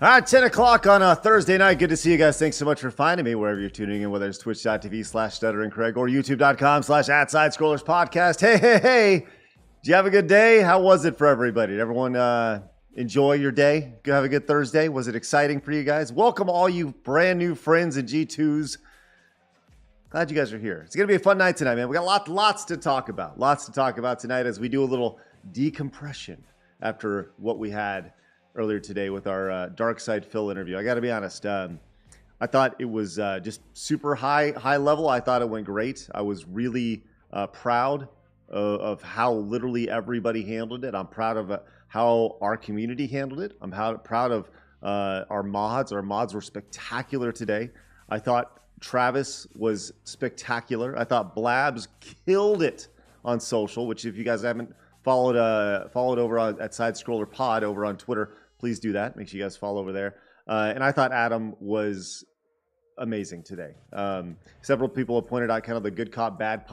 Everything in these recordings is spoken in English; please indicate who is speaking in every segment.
Speaker 1: All right, 10 o'clock on a Thursday night. Good to see you guys. Thanks so much for finding me wherever you're tuning in, whether it's twitch.tv/stutteringcraig or youtube.com/@sidescrollerspodcast. Hey. Did you have a good day? How was it for everybody? Did everyone enjoy your day? Have a good Thursday? Was it exciting for you guys? Welcome all you brand new friends and G2s. Glad you guys are here. It's going to be a fun night tonight, man. We got lots to talk about. Lots to talk about tonight as we do a little decompression after what we had earlier today with our DarksydePhil interview. I got to be honest. I thought it was just super high level. I thought it went great. I was really proud of how literally everybody handled it. I'm proud of how our community handled it. I'm proud of our mods. Our mods were spectacular today. I thought Travis was spectacular. I thought Blabs killed it on social, which if you guys haven't followed over at Side Scroller Pod over on Twitter, please do that. Make sure you guys follow over there. And I thought Adam was amazing today. Several people have pointed out kind of the good cop, bad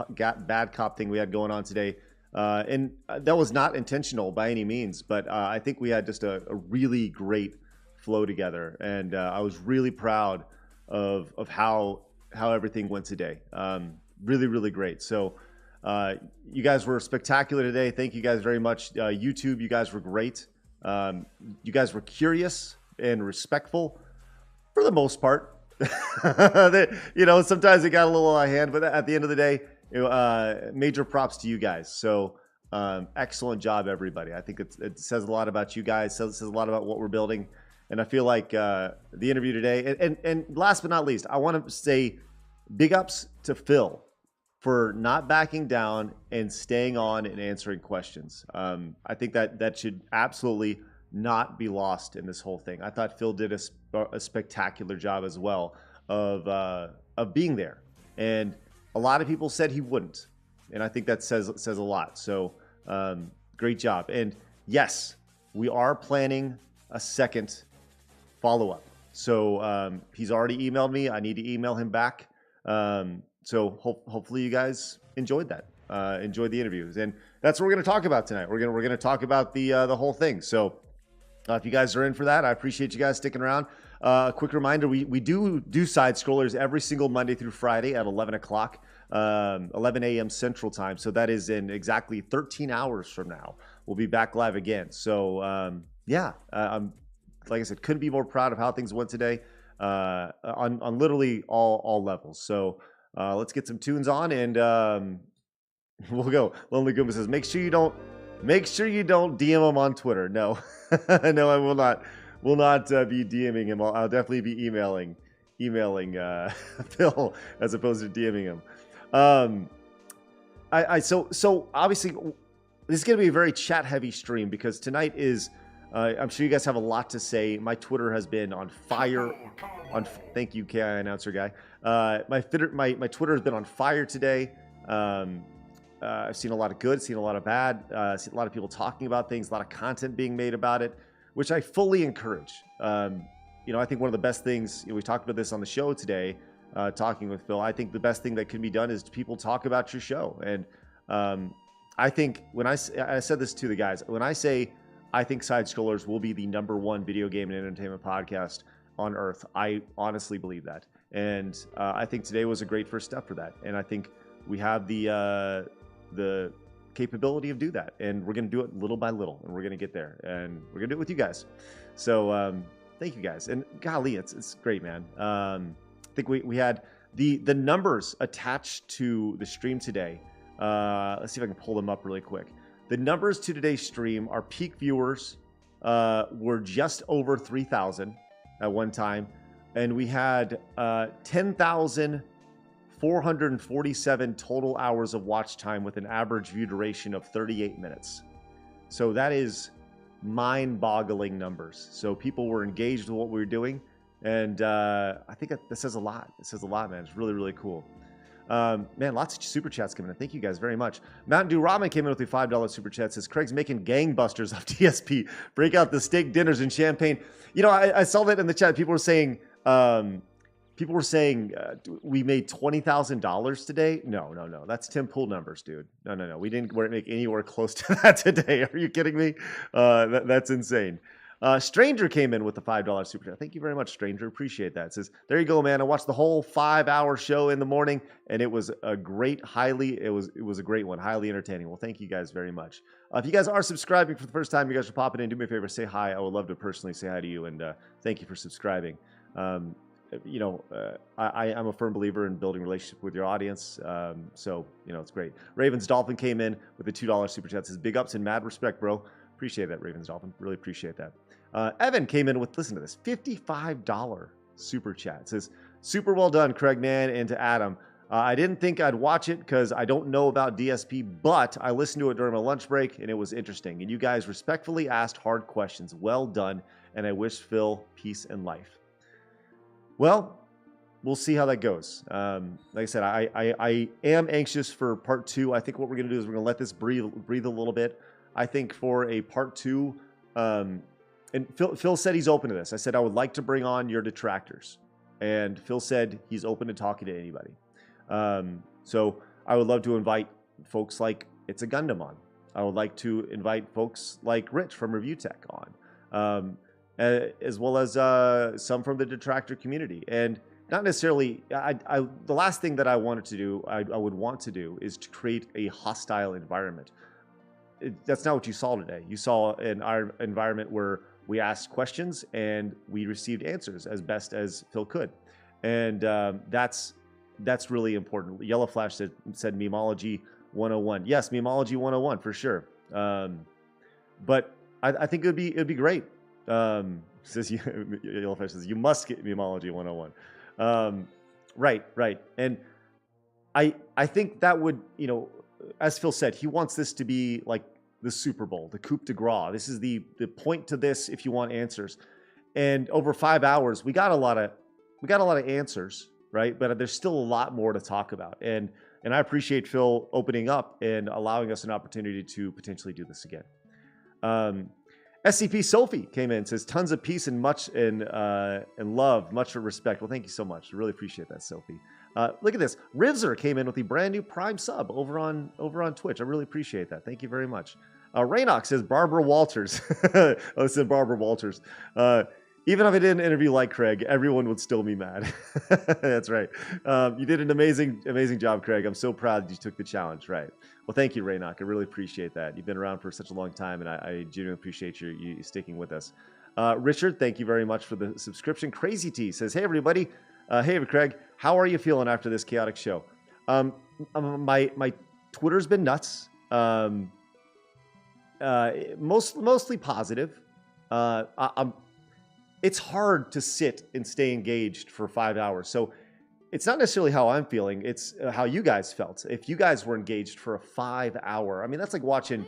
Speaker 1: cop thing we had going on today. And that was not intentional by any means, but I think we had just a really great flow together. And I was really proud of how everything went today. Really, really great. So you guys were spectacular today. Thank you guys very much. YouTube, you guys were great. You guys were curious and respectful for the most part. Sometimes it got a little out of hand, but at the end of the day, major props to you guys. So excellent job, everybody. I think it says a lot about you guys. It says a lot about what we're building. And I feel like the interview today, and last but not least, I want to say big ups to Phil for not backing down and staying on and answering questions. I think that should absolutely not be lost in this whole thing. I thought Phil did a spectacular job as well of being there. And a lot of people said he wouldn't. And I think that says a lot. So great job. And yes, we are planning a second follow-up. So he's already emailed me. I need to email him back. So hopefully you guys enjoyed that, enjoyed the interviews, and that's what we're going to talk about tonight. We're going to talk about the whole thing. So if you guys are in for that, I appreciate you guys sticking around. A quick reminder: we do side scrollers every single Monday through Friday at 11 o'clock, 11 a.m. Central Time. So that is in exactly 13 hours from now. We'll be back live again. So I'm like I said, couldn't be more proud of how things went today on literally all levels. So. Let's get some tunes on and we'll go. Lonely Goomba says, make sure you don't DM him on Twitter. No, no, I will not be DMing him. I'll definitely be emailing emailing Phil as opposed to DMing him. So obviously this is going to be a very chat heavy stream because tonight is I'm sure you guys have a lot to say. My Twitter has been on fire. Thank you, KI announcer guy. My Twitter has been on fire today. I've seen a lot of good, seen a lot of bad, seen a lot of people talking about things, a lot of content being made about it, which I fully encourage. I think one of the best things, we talked about this on the show today, talking with Phil. I think the best thing that can be done is people talk about your show. And I think when I said this to the guys, when I say I think Side Scrollers will be the #1 video game and entertainment podcast on Earth, I honestly believe that. And I think today was a great first step for that. And I think we have the capability of do that. And we're going to do it little by little. And we're going to get there. And we're going to do it with you guys. So thank you guys. And golly, it's great, man. I think we had the numbers attached to the stream today. Let's see if I can pull them up really quick. The numbers to today's stream, our peak viewers were just over 3,000 at one time. And we had 10,447 total hours of watch time with an average view duration of 38 minutes. So that is mind-boggling numbers. So people were engaged with what we were doing. And I think that says a lot. It says a lot, man. It's really, really cool. Man, lots of super chats coming in. Thank you guys very much. Mountain Dew Ramen came in with a $5 super chat. Says Craig's making gangbusters off DSP. Break out the steak dinners and champagne. I saw that in the chat. People were saying we made $20,000 today. No. That's Tim Pool numbers, dude. No. We didn't make anywhere close to that today. Are you kidding me? That's insane. Stranger came in with the $5 super chat. Thank you very much, Stranger. Appreciate that. It says, there you go, man. I watched the whole 5-hour show in the morning, and it was a great, it was a great one, highly entertaining. Well, thank you guys very much. If you guys are subscribing for the first time, you guys are popping in. Do me a favor, say hi. I would love to personally say hi to you, and thank you for subscribing. I'm a firm believer in building relationship with your audience. So it's great. Ravens Dolphin came in with a $2 super chat. Says, big ups and mad respect, bro. Appreciate that, Ravens Dolphin. Really appreciate that. Evan came in with, listen to this, $55 super chat. It says, super well done, Craig, man, and to Adam. I didn't think I'd watch it because I don't know about DSP, but I listened to it during my lunch break, and it was interesting. And you guys respectfully asked hard questions. Well done, and I wish Phil peace and life. Well, we'll see how that goes. Like I said, I am anxious for part 2. I think what we're going to do is we're going to let this breathe a little bit. I think for a part 2, and Phil said he's open to this. I said I would like to bring on your detractors. And Phil said he's open to talking to anybody. So I would love to invite folks like It's a Gundam on. I would like to invite folks like Rich from Review Tech on. As well as some from the detractor community. And not necessarily, the last thing that I would want to do is to create a hostile environment. That's not what you saw today. You saw an environment where we asked questions and we received answers as best as Phil could. And that's really important. Yellow Flash said Memology 101. Yes, Memology 101 for sure. But I think it'd be great. Says Yellow Flash says you must get Memology 101. Right. And I think that would, as Phil said, he wants this to be like the Super Bowl, the coup de grace. This is the point to this if you want answers. And over 5 hours, we got a lot of answers, right? But there's still a lot more to talk about. And I appreciate Phil opening up and allowing us an opportunity to potentially do this again. SCP Sophie came in and says tons of peace and much and love, much respect. Well, thank you so much. I really appreciate that, Sophie. Look at this. Rivzer came in with the brand new Prime sub over on Twitch. I really appreciate that. Thank you very much. Raynox says Barbara Walters. It said Barbara Walters. Even if I didn't interview like Craig, everyone would still be mad. That's right. You did an amazing job, Craig. I'm so proud that you took the challenge. Right. Well, thank you, Raynock. I really appreciate that. You've been around for such a long time, and I genuinely appreciate you sticking with us. Richard, thank you very much for the subscription. Crazy T says, hey, everybody. Hey, Craig, how are you feeling after this chaotic show? My Twitter's been nuts. Mostly positive. it's hard to sit and stay engaged for 5 hours. So it's not necessarily how I'm feeling. It's how you guys felt. If you guys were engaged for a 5 hour, I mean, that's like watching,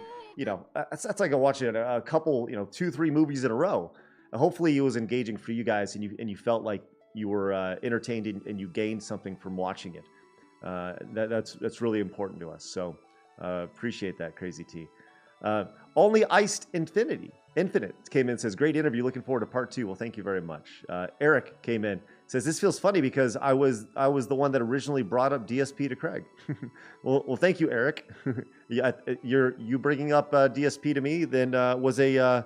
Speaker 1: that's like watching a couple, 2-3 movies in a row. And hopefully it was engaging for you guys and you felt like you were entertained and you gained something from watching it. That's really important to us. So appreciate that, Crazy T. Only Iced Infinite came in and says, great interview. Looking forward to part 2. Well, thank you very much. Eric came in, says, this feels funny because I was the one that originally brought up DSP to Craig. well, thank you, Eric. Yeah, you bringing up DSP to me then was a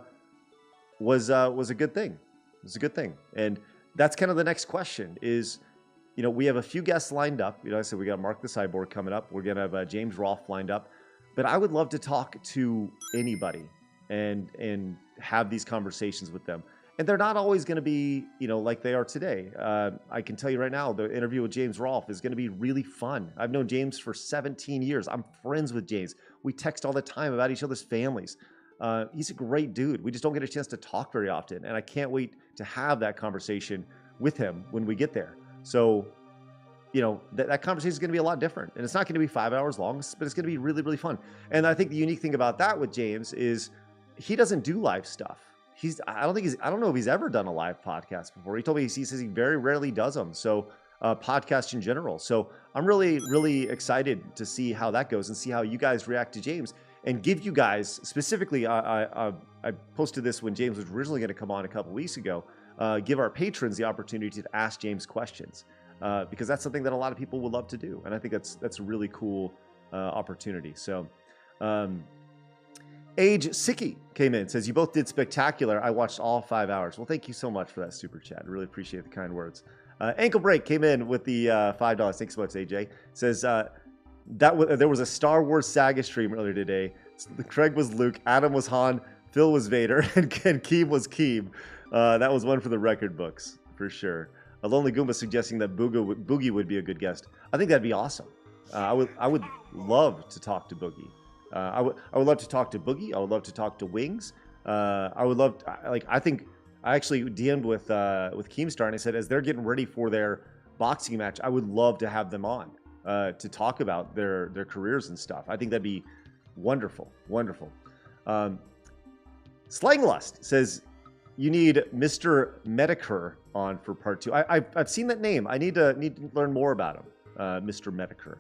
Speaker 1: good thing. It was a good thing. And that's kind of the next question is, we have a few guests lined up. I said we got Mark the Cyborg coming up. We're going to have James Rolfe lined up. But I would love to talk to anybody and have these conversations with them. And they're not always going to be, like they are today. I can tell you right now, the interview with James Rolfe is going to be really fun. I've known James for 17 years. I'm friends with James. We text all the time about each other's families. He's a great dude. We just don't get a chance to talk very often. And I can't wait to have that conversation with him when we get there. So, that conversation is going to be a lot different. And it's not going to be 5 hours long, but it's going to be really, really fun. And I think the unique thing about that with James is he doesn't do live stuff. I don't know if he's ever done a live podcast before. He told me he says he very rarely does them. So podcasts in general. So I'm really, really excited to see how that goes and see how you guys react to James and give you guys specifically, I posted this when James was originally going to come on a couple weeks ago, give our patrons the opportunity to ask James questions because that's something that a lot of people would love to do. And I think that's a really cool opportunity. So Age Sicky came in, says, you both did spectacular. I watched all 5 hours. Well, thank you so much for that super chat. I really appreciate the kind words. Ankle Break came in with the $5. Thanks so much, AJ. Says, there was a Star Wars saga stream earlier today. Craig was Luke, Adam was Han, Phil was Vader, and Keem was Keem. That was one for the record books, for sure. A Lonely Goomba suggesting that Boogie would be a good guest. I think that'd be awesome. I would love to talk to Boogie. I would love to talk to Boogie. I would love to talk to Wings. I would love to, I think I actually DM'd with Keemstar and I said, as they're getting ready for their boxing match, I would love to have them on to talk about their careers and stuff. I think that'd be wonderful. Slanglust says, you need Mr. Medicare on for part 2. I've seen that name. I need to learn more about him, Mr. Medicare.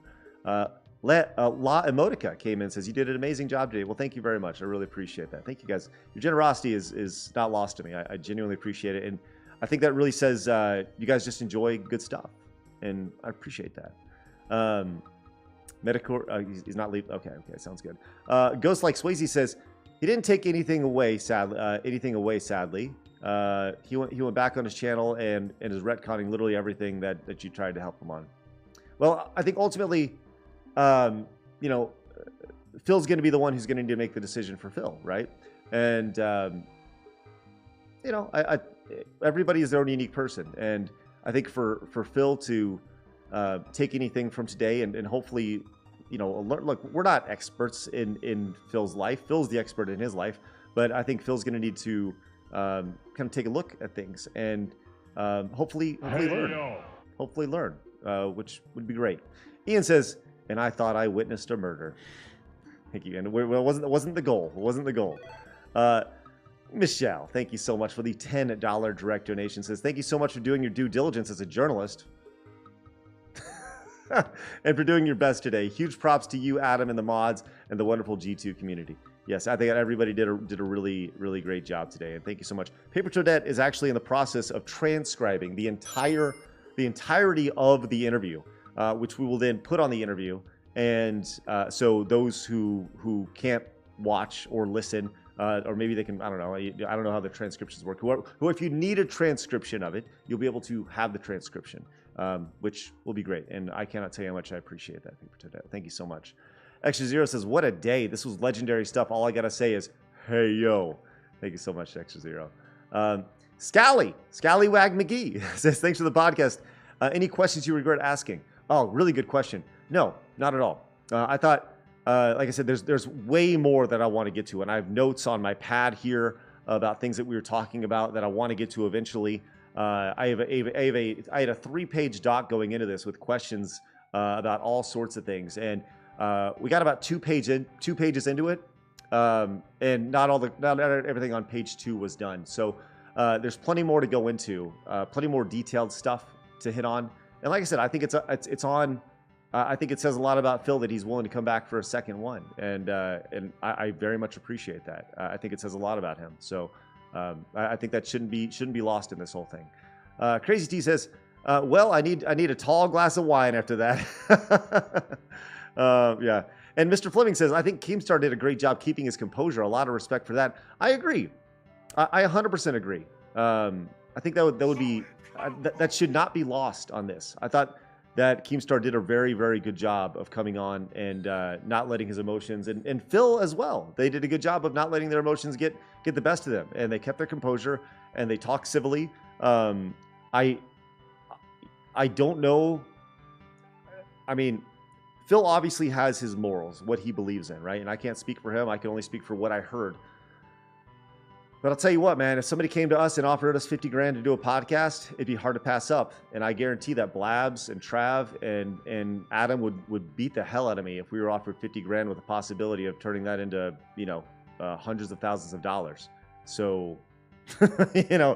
Speaker 1: La Emotica came in and says, you did an amazing job today. Well, thank you very much. I really appreciate that. Thank you, guys. Your generosity is not lost to me. I genuinely appreciate it. And I think that really says you guys just enjoy good stuff. And I appreciate that. Medicare, he's not leaving. Okay, sounds good. Ghost Like Swayze says, he didn't take anything away, sadly. He went back on his channel and is retconning literally everything that you tried to help him on. Well, I think ultimately, Phil's going to be the one who's going to need to make the decision for Phil, right? And everybody is their own unique person, and I think for Phil to take anything from today and hopefully, learn. Look, we're not experts in Phil's life. Phil's the expert in his life, but I think Phil's going to need to kind of take a look at things and hopefully learn, which would be great. Ian says, and I thought I witnessed a murder. Thank you. And it wasn't the goal. It wasn't the goal. Michelle, thank you so much for the $10 direct donation. Says, thank you so much for doing your due diligence as a journalist. And for doing your best today. Huge props to you, Adam, and the mods, and the wonderful G2 community. Yes, I think everybody did a really, really great job today, and thank you so much. Paper Toadette is actually in the process of transcribing the entirety of the interview, which we will then put on the interview. And so those who can't watch or listen, or maybe they can, I don't know how the transcriptions work. Who, if you need a transcription of it, you'll be able to have the transcription, which will be great. And I cannot tell you how much I appreciate that. Thank you so much. Extra Zero says, what a day. This was legendary stuff. All I got to say is, hey, yo. Thank you so much, Extra Zero. Scallywag McGee says, thanks for the podcast. Any questions you regret asking? Oh, really good question. No, not at all. I thought, like I said, there's way more that I want to get to, and I have notes on my pad here. about things that we were talking about that I want to get to eventually. I had a 3-page doc going into this with questions about all sorts of things, and we got about 2 pages into it, and not everything on page 2 was done. So there's plenty more to go into, plenty more detailed stuff to hit on. And like I said, I think it's on. I think it says a lot about Phil that he's willing to come back for a second one, and I very much appreciate that. I think it says a lot about him. So I think that shouldn't be lost in this whole thing. Crazy T says, "Well, I need a tall glass of wine after that." Yeah. And Mr. Fleming says, "I think Keemstar did a great job keeping his composure. A lot of respect for that." I agree. I 100% agree. I think that would be that should not be lost on this. I thought that Keemstar did a very, very good job of coming on and not letting his emotions, and Phil as well. They did a good job of not letting their emotions get the best of them, and they kept their composure and they talked civilly. I don't know. I mean, Phil obviously has his morals, what he believes in, right? And I can't speak for him. I can only speak for what I heard. But I'll tell you what, man, if somebody came to us and offered us 50 grand to do a podcast, it'd be hard to pass up. And I guarantee that Blabs and Trav and Adam would beat the hell out of me if we were offered 50 grand with the possibility of turning that into, hundreds of thousands of dollars. So, yeah,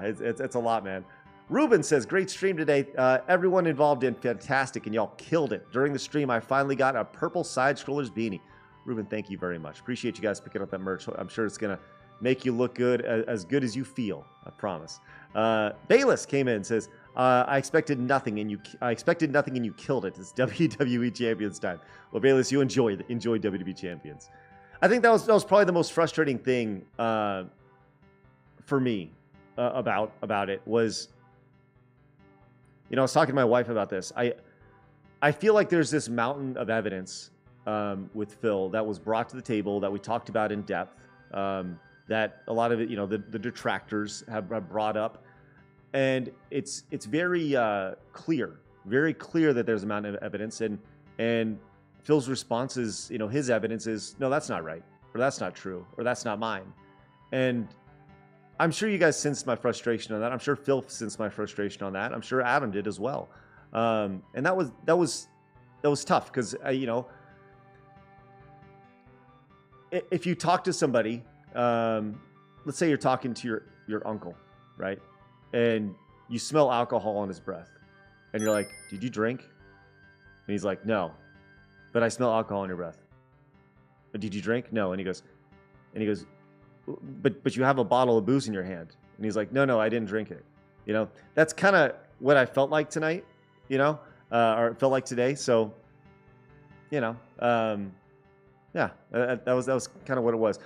Speaker 1: it's a lot, man. Ruben says, "Great stream today. Everyone involved in fantastic, and y'all killed it. During the stream, I finally got a purple Side Scrollers beanie." Ruben, thank you very much. Appreciate you guys picking up that merch. I'm sure it's going to make you look good as you feel. I promise. Bayless came in and says, I expected nothing and you killed it. It's WWE Champions time. Well, Bayless, you enjoy WWE Champions. I think that was probably the most frustrating thing for me about it was, I was talking to my wife about this. I feel like there's this mountain of evidence with Phil that was brought to the table that we talked about in depth, that a lot of it, the detractors have brought up, and it's very clear that there's a mountain of evidence, and Phil's response is, his evidence is, no, that's not right, or that's not true, or that's not mine. And I'm sure you guys sensed my frustration on that. I'm sure Phil sensed my frustration on that. I'm sure Adam did as well. And that was tough because if you talk to somebody, let's say you're talking to your uncle, right? And you smell alcohol on his breath, and you're like, "Did you drink?" And he's like, "No, but I smell alcohol on your breath." "Did you drink?" "No." And he goes, but you have a bottle of booze in your hand. And he's like, no, I didn't drink it. That's kind of what I felt like tonight, or it felt like today. So, yeah, that was kind of what it was.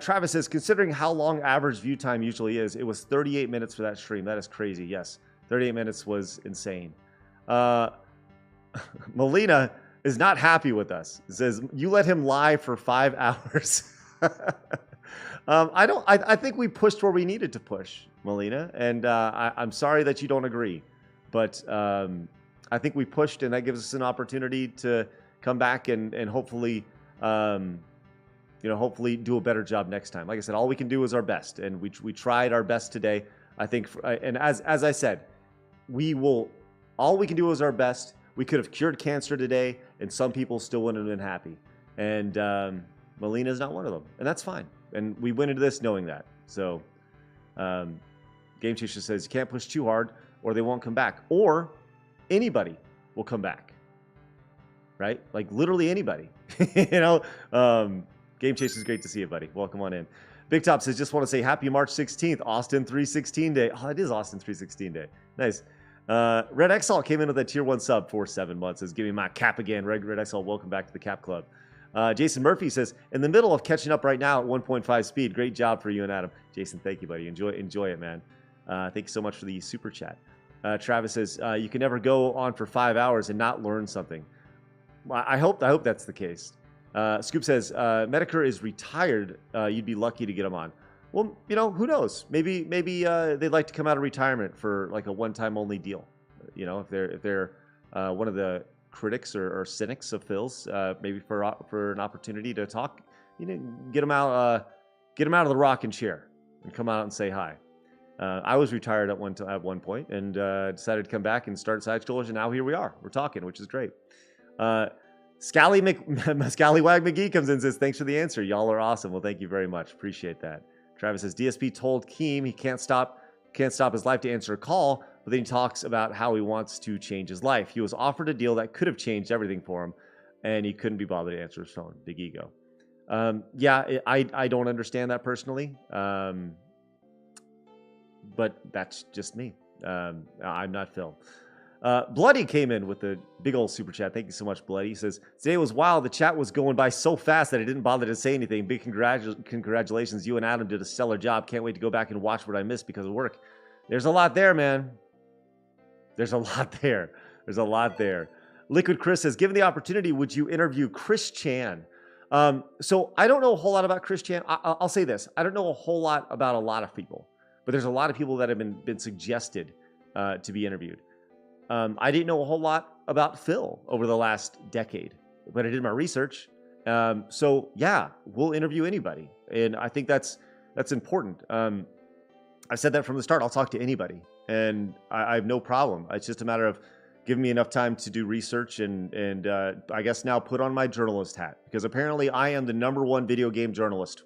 Speaker 1: Travis says, considering how long average view time usually is, it was 38 minutes for that stream. That is crazy. Yes, 38 minutes was insane. Melina is not happy with us. It says, you let him lie for 5 hours. I think we pushed where we needed to push, Melina, and I'm sorry that you don't agree, but I think we pushed, and that gives us an opportunity to come back and hopefully, hopefully do a better job next time. Like I said, all we can do is our best, and we tried our best today. I think, and as I said, all we can do is our best. We could have cured cancer today, and some people still wouldn't have been happy, and Melina is not one of them, and that's fine. And we went into this knowing that. So Game Chaser says, you can't push too hard or they won't come back. Or anybody will come back. Right? Like literally anybody. Game Chaser is great to see you, buddy. Welcome on in. Big Top says, just want to say happy March 16th, Austin 316 Day. Oh, it is Austin 316 Day. Nice. Red Exalt came in with a tier 1 sub for 7 months. Says, give me my cap again. Red Exalt, welcome back to the Cap Club. Jason Murphy says, in the middle of catching up right now at 1.5 speed. Great job for you and Adam. Jason, thank you, buddy. Enjoy it, man. Thank you so much for the super chat. Travis says, you can never go on for 5 hours and not learn something. I hope that's the case. Scoop says, Medicare is retired. You'd be lucky to get him on. Well, who knows? Maybe they'd like to come out of retirement for like a one-time only deal. If they're one of the critics or cynics of Phil's, maybe for an opportunity to talk, get them out Get him out of the rocking chair and come out and say hi. I was retired at one point and decided to come back and start Side Scrollers, and now here we are. We're talking, which is great. Scallywag McGee comes in and says, thanks for the answer. Y'all are awesome. Well, thank you very much. Appreciate that. Travis says, DSP told Keem he can't stop his life to answer a call, but then he talks about how he wants to change his life. He was offered a deal that could have changed everything for him, and he couldn't be bothered to answer his phone. Big ego. I don't understand that personally, but that's just me. I'm not Phil. Bloody came in with a big old super chat. Thank you so much, Bloody. He says, today was wild. The chat was going by so fast that I didn't bother to say anything. Big congratulations. You and Adam did a stellar job. Can't wait to go back and watch what I missed because of work. There's a lot there, man. There's a lot there. There's a lot there. Liquid Chris says, given the opportunity, would you interview Chris Chan? So I don't know a whole lot about Chris Chan. I'll say this. I don't know a whole lot about a lot of people, but there's a lot of people that have been suggested to be interviewed. I didn't know a whole lot about Phil over the last decade, but I did my research. So yeah, we'll interview anybody. And I think that's important. I said that from the start. I'll talk to anybody and I have no problem. It's just a matter of giving me enough time to do research and I guess now put on my journalist hat, because apparently I am the #1 video game journalist.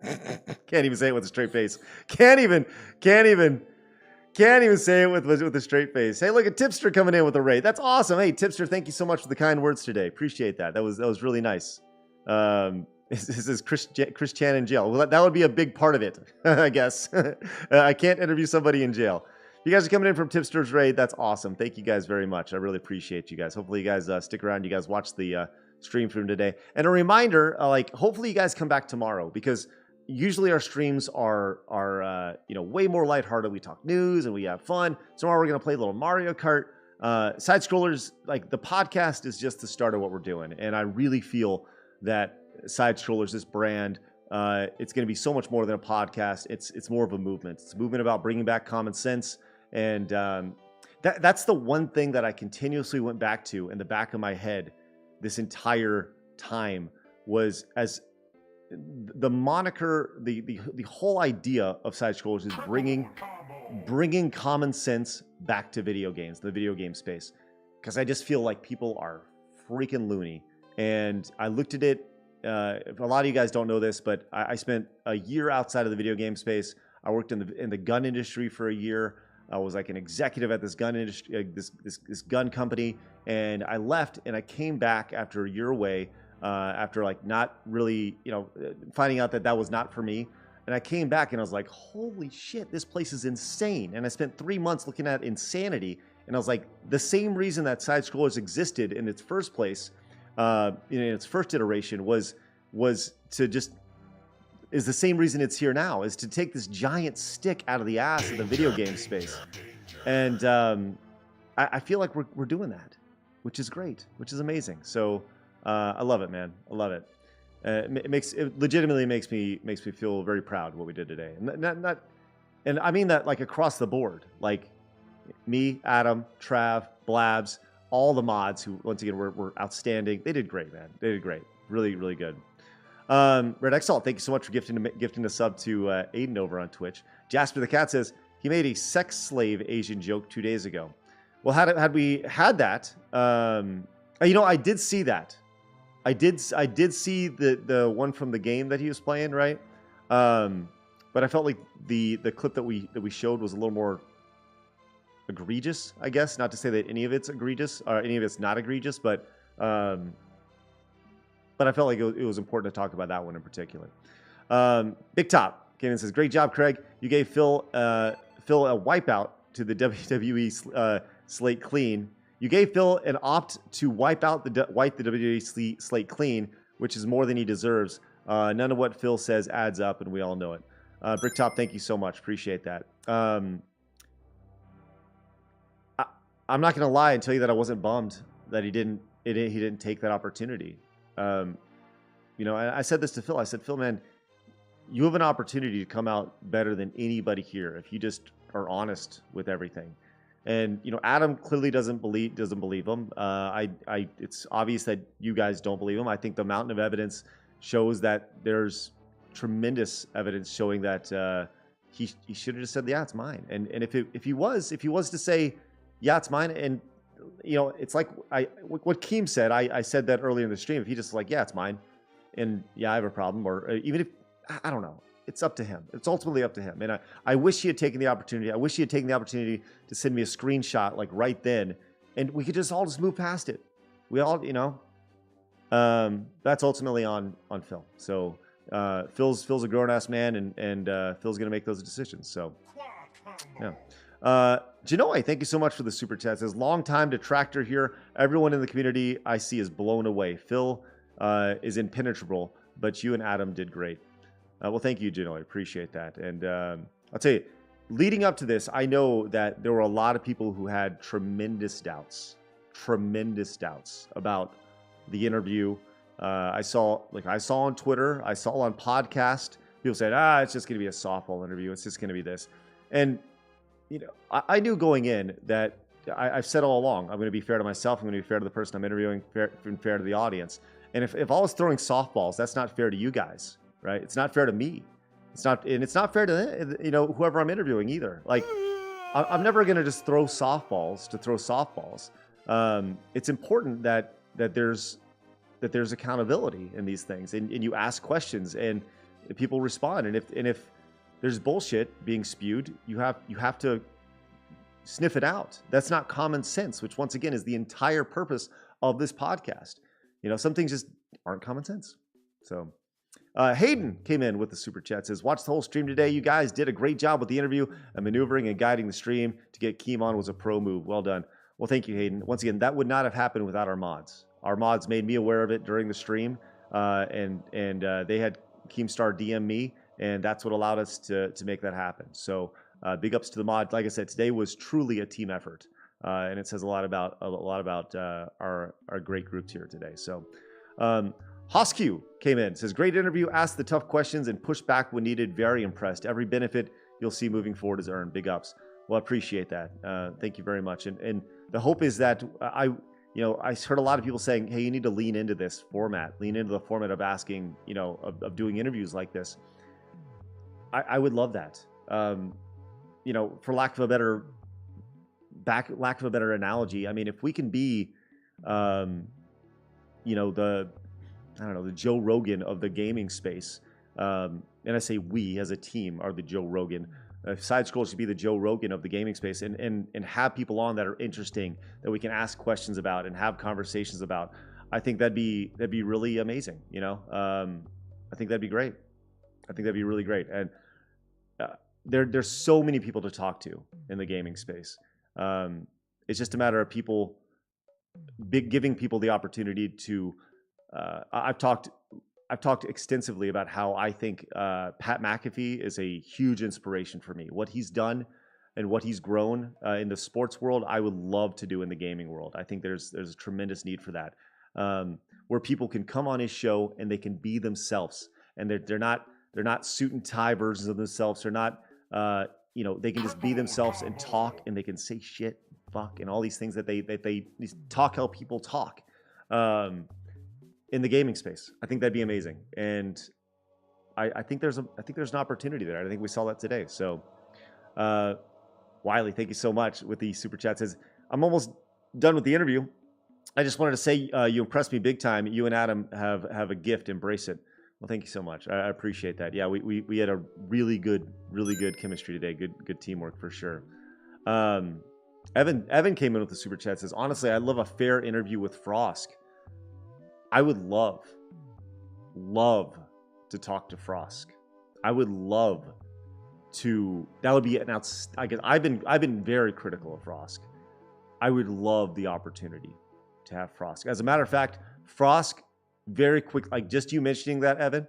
Speaker 1: Can't even say it with a straight face. Can't even say it with a straight face. Hey, look at Tipster coming in with a raid. That's awesome. Hey, Tipster, thank you so much for the kind words today. Appreciate that. That was really nice. This is Chris Chan in jail. Well, that would be a big part of it, I guess. I can't interview somebody in jail. You guys are coming in from Tipster's raid. That's awesome. Thank you guys very much. I really appreciate you guys. Hopefully you guys stick around. You guys watch the stream from today. And a reminder, hopefully you guys come back tomorrow, because usually our streams are way more lighthearted. We talk news and we have fun. Tomorrow we're going to play a little Mario Kart. Side Scrollers, the podcast is just the start of what we're doing. And I really feel that Side Scrollers, this brand, it's going to be so much more than a podcast. It's more of a movement. It's a movement about bringing back common sense. And that's the one thing that I continuously went back to in the back of my head this entire time, was as the moniker, the whole idea of Side Scrollers is bringing common sense back to video games, the video game space. Because I just feel like people are freaking loony. And I looked at it. A lot of you guys don't know this, but I spent a year outside of the video game space. I worked in the gun industry for a year. I was like an executive at this gun industry, this gun company, and I left and I came back after a year away. After not really, finding out that was not for me. And I came back and I was like, holy shit, this place is insane. And I spent 3 months looking at insanity. And I was like, the same reason that Side Scrollers existed in its first place, in its first iteration, was the same reason it's here now, is to take this giant stick out of the ass of the video game space. And I feel like we're doing that, which is great, which is amazing. So I love it, man. I love it. It legitimately makes me feel very proud of what we did today, and I mean that across the board. Like me, Adam, Trav, Blabs, all the mods who once again were outstanding. They did great, man. They did great. Really, really good. Red Exalt, thank you so much for gifting a sub to Aiden over on Twitch. Jasper the Cat says he made a sex slave Asian joke 2 days ago. Well, had we had that, I did see that. I did see the one from the game that he was playing, right? But I felt like the clip that we showed was a little more egregious, I guess. Not to say that any of it's egregious or any of it's not egregious, but I felt like it was important to talk about that one in particular. Big Top came in and says, "Great job, Craig. You gave Phil a wipeout to the WWE slate clean. You gave Phil an opt to wipe the WWE slate clean, which is more than he deserves. None of what Phil says adds up, and we all know it." Bricktop, thank you so much. Appreciate that. I'm not going to lie and tell you that I wasn't bummed that he didn't take that opportunity. I said this to Phil. I said, "Phil, man, you have an opportunity to come out better than anybody here if you just are honest with everything." And Adam clearly doesn't believe him. It's obvious that you guys don't believe him. I think the mountain of evidence shows that there's tremendous evidence showing that he should have just said, yeah, it's mine. And if he was to say, yeah, it's mine, and it's like what Keem said. I said that earlier in the stream. If he just like, yeah, it's mine, and yeah, I have a problem, or even if I don't know, it's up to him. It's ultimately up to him. And I wish he had taken the opportunity. I wish he had taken the opportunity to send me a screenshot like right then, and we could just all move past it. We all, that's ultimately on Phil. So Phil's a grown-ass man, and Phil's gonna make those decisions. So yeah. Janoy, thank you so much for the super chat. It says, long time detractor here. Everyone in the community I see is blown away. Phil is impenetrable, but you and Adam did great. Well, thank you, Janoy. Appreciate that. And I'll tell you, leading up to this, I know that there were a lot of people who had tremendous doubts about the interview. I saw on Twitter, I saw on podcast, people said, it's just going to be a softball interview. It's just going to be this. And, I knew going in that I've said all along, I'm going to be fair to myself. I'm going to be fair to the person I'm interviewing, fair to the audience. And if I was throwing softballs, that's not fair to you guys, right? It's not fair to me. It's not fair to, whoever I'm interviewing either. Like, I'm never going to just throw softballs to throw softballs. It's important that there's accountability in these things, and you ask questions and people respond. And if there's bullshit being spewed, you have to sniff it out. That's not common sense, which once again is the entire purpose of this podcast. Some things just aren't common sense. So Hayden came in with the super chat, says, watch the whole stream today. You guys did a great job with the interview, and maneuvering and guiding the stream to get Keem on was a pro move. Well done. Well, thank you, Hayden. Once again, that would not have happened without our mods. Our mods made me aware of it during the stream, and they had Keemstar DM me, and that's what allowed us to make that happen. So big ups to the mod. Like I said, today was truly a team effort, and it says a lot about our great groups here today. So Hosq came in, says, great interview, asked the tough questions and pushed back when needed. Very impressed. Every benefit you'll see moving forward is earned. Big ups. Well, I appreciate that. Thank you very much. And the hope is that I heard a lot of people saying, hey, you need to lean into this format, lean into the format of asking, of doing interviews like this. I would love that. For lack of a better analogy, I mean, if we can be, the Joe Rogan of the gaming space, and I say we as a team are the Joe Rogan. Side Scroll should be the Joe Rogan of the gaming space, and have people on that are interesting that we can ask questions about and have conversations about. I think that'd be really amazing. I think that'd be great. I think that'd be really great. And there's so many people to talk to in the gaming space. It's just a matter of people giving people the opportunity to. I've talked extensively about how I think Pat McAfee is a huge inspiration for me. What he's done and what he's grown in the sports world, I would love to do in the gaming world. I think there's a tremendous need for that, where people can come on his show and they can be themselves, and they're not suit and tie versions of themselves. They're not, they can just be themselves and talk, and they can say shit, fuck, and all these things that they talk how people talk. In the gaming space, I think that'd be amazing, and I think there's an opportunity there. I think we saw that today. So, Wiley, thank you so much with the super chat. Says, I'm almost done with the interview. I just wanted to say you impressed me big time. You and Adam have a gift. Embrace it. Well, thank you so much. I appreciate that. Yeah, we had a really good chemistry today. Good teamwork for sure. Evan came in with the super chat. Says, honestly, I love a fair interview with Frosk. I would love to talk to Frosk. I would love to. That would be an outstanding. I've been very critical of Frosk. I would love the opportunity to have Frosk. As a matter of fact, Frosk very quick. Like just you mentioning that, Evan,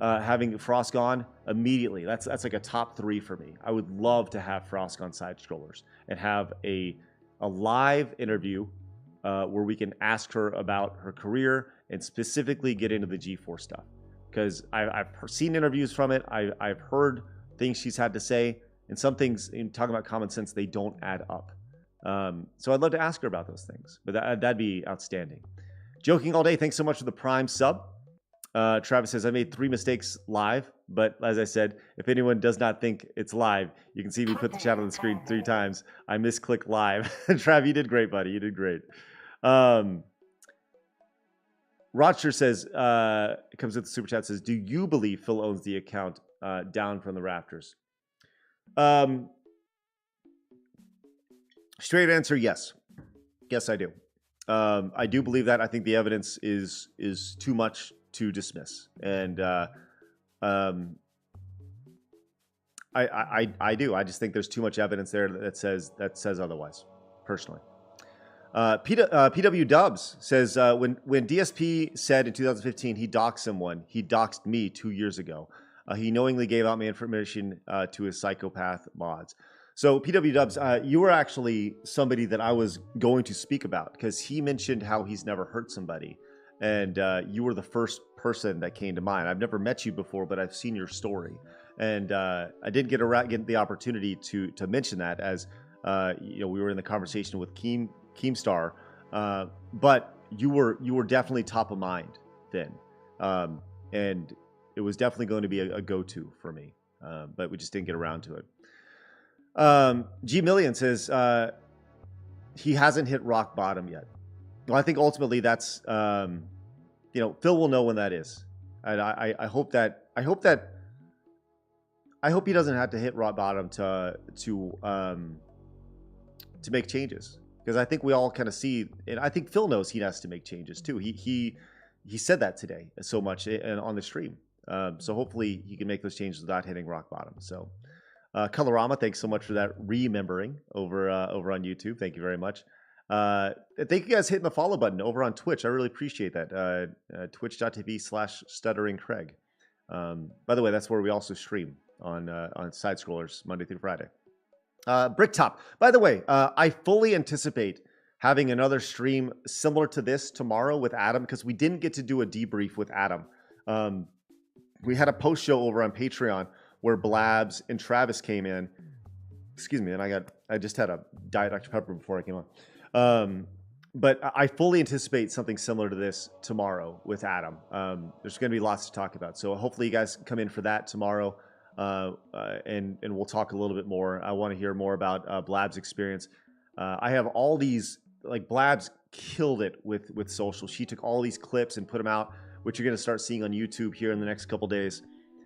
Speaker 1: having Frosk on immediately. That's like a top 3 for me. I would love to have Frosk on Side Scrollers and have a live interview where we can ask her about her career and specifically get into the G4 stuff, because I've seen interviews from it. I've heard things she's had to say, and some things, in talking about common sense, they don't add up. So I'd love to ask her about those things, but that'd be outstanding. Joking all day, thanks so much for the Prime sub. Travis says, I made 3 mistakes live, but as I said, if anyone does not think it's live, you can see me put the chat on the screen 3 times. I misclicked live. Trav, you did great, buddy. You did great. Roger says, it comes with the super chat, says, do you believe Phil owns the account down from the rafters? Straight answer, yes. Yes, I do. I do believe that. I think the evidence is too much to dismiss, and I do. I just think there's too much evidence there that says otherwise. Personally, PW Dubs says when DSP said in 2015 he doxed someone, he doxed me 2 years ago. He knowingly gave out my information to his psychopath mods. So PW Dubs, you were actually somebody that I was going to speak about because he mentioned how he's never hurt somebody, and you were the first person that came to mind. I've never met you before, but I've seen your story, and I didn't get the opportunity to mention that as we were in the conversation with Keemstar, but you were definitely top of mind then, and it was definitely going to be a go-to for me, but we just didn't get around to it. G Million says he hasn't hit rock bottom yet. Well, I think ultimately that's Phil will know when that is, and I hope he doesn't have to hit rock bottom to make changes, because I think we all kind of see, and I think Phil knows he has to make changes too. He said that today so much on the stream, so hopefully he can make those changes without hitting rock bottom. So. Colorama, thanks so much for that remembering over on YouTube. Thank you very much. Thank you guys hitting the follow button over on Twitch. I really appreciate that. Twitch.tv/stutteringcraig. By the way, that's where we also stream on Side Scrollers Monday through Friday. Bricktop. By the way, I fully anticipate having another stream similar to this tomorrow with Adam, because we didn't get to do a debrief with Adam. We had a post show over on Patreon where Blabs and Travis came in. Excuse me, and I just had a Diet Dr. Pepper before I came on. But I fully anticipate something similar to this tomorrow with Adam. There's going to be lots to talk about. So hopefully you guys come in for that tomorrow, and we'll talk a little bit more. I want to hear more about Blabs' experience. I have all these, like, Blabs killed it with social. She took all these clips and put them out, which you're going to start seeing on YouTube here in the next couple days.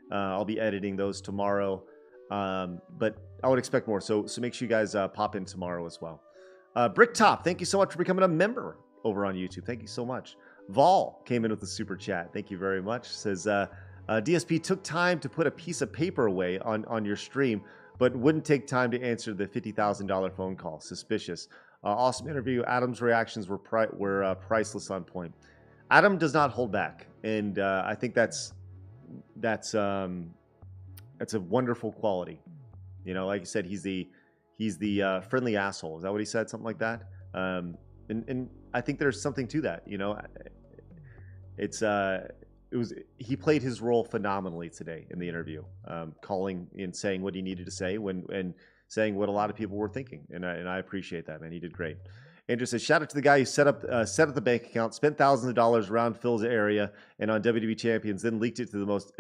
Speaker 1: I'll be editing those tomorrow, but I would expect more. So make sure you guys pop in tomorrow as well. Bricktop, thank you so much for becoming a member over on YouTube. Thank you so much. Vol came in with a super chat. Thank you very much. Says, DSP took time to put a piece of paper away on your stream, but wouldn't take time to answer the $50,000 phone call. Suspicious. Awesome interview. Adam's reactions were priceless, on point. Adam does not hold back, and I think that's a wonderful quality. Like you said, he's the friendly asshole. Is that what he said? Something like that. And I think there's something to that. He played his role phenomenally today in the interview, calling and saying what he needed to say and saying what a lot of people were thinking, and I appreciate that, man. He did great. Andrew says, shout out to the guy who set up the bank account, spent thousands of dollars around Phil's area and on WWE Champions, then leaked it to the most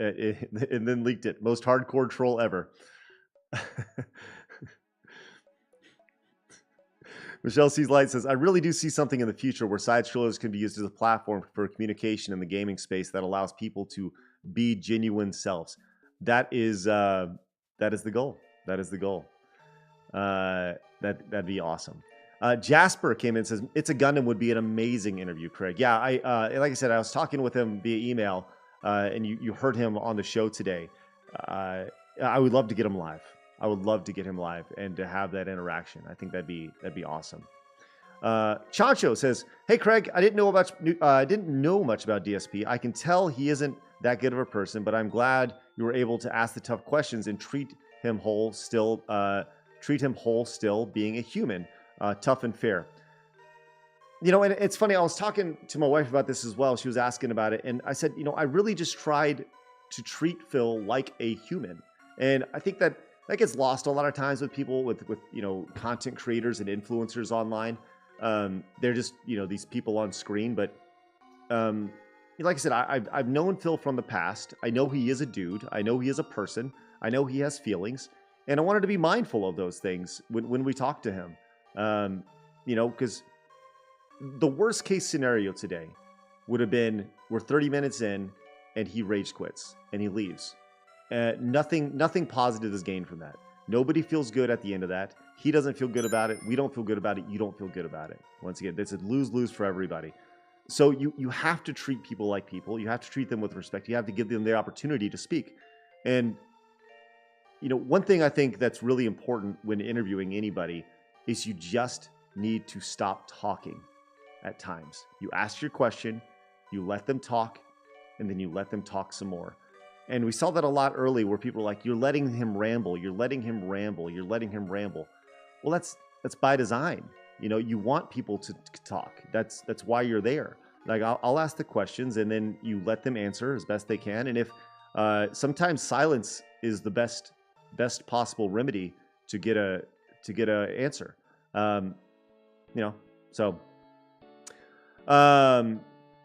Speaker 1: hardcore troll ever. Michelle Sees Light says, I really do see something in the future where side scrollers can be used as a platform for communication in the gaming space that allows people to be genuine selves. That is the goal. That is the goal. That'd be awesome. Jasper came in and says, It's a Gundam would be an amazing interview, Craig. Yeah, like I said, I was talking with him via email, and you heard him on the show today. I would love to get him live. I would love to get him live and to have that interaction. I think that'd be awesome. Chancho says, "Hey Craig, I didn't know much about DSP. I can tell he isn't that good of a person, but I'm glad you were able to ask the tough questions and treat him whole still being a human, tough and fair." And it's funny. I was talking to my wife about this as well. She was asking about it, and I said, I really just tried to treat Phil like a human, and I think that gets lost a lot of times with people with content creators and influencers online. They're just these people on screen, but like I said, I've known Phil from the past. I know he is a dude. I know he is a person. I know he has feelings, and I wanted to be mindful of those things when we talk to him. Because the worst case scenario today would have been we're 30 minutes in and he rage quits and he leaves. Nothing positive is gained from that. Nobody feels good at the end of that. He doesn't feel good about it. We don't feel good about it. You don't feel good about it. Once again, it's a lose-lose for everybody. So you have to treat people like people. You have to treat them with respect. You have to give them the opportunity to speak. And, one thing I think that's really important when interviewing anybody is you just need to stop talking at times. You ask your question, you let them talk, and then you let them talk some more. And we saw that a lot early where people were like, you're letting him ramble, you're letting him ramble, you're letting him ramble. Well, that's by design. You want people to talk. That's why you're there. Like I'll ask the questions and then you let them answer as best they can. And if sometimes silence is the best possible remedy to get a answer.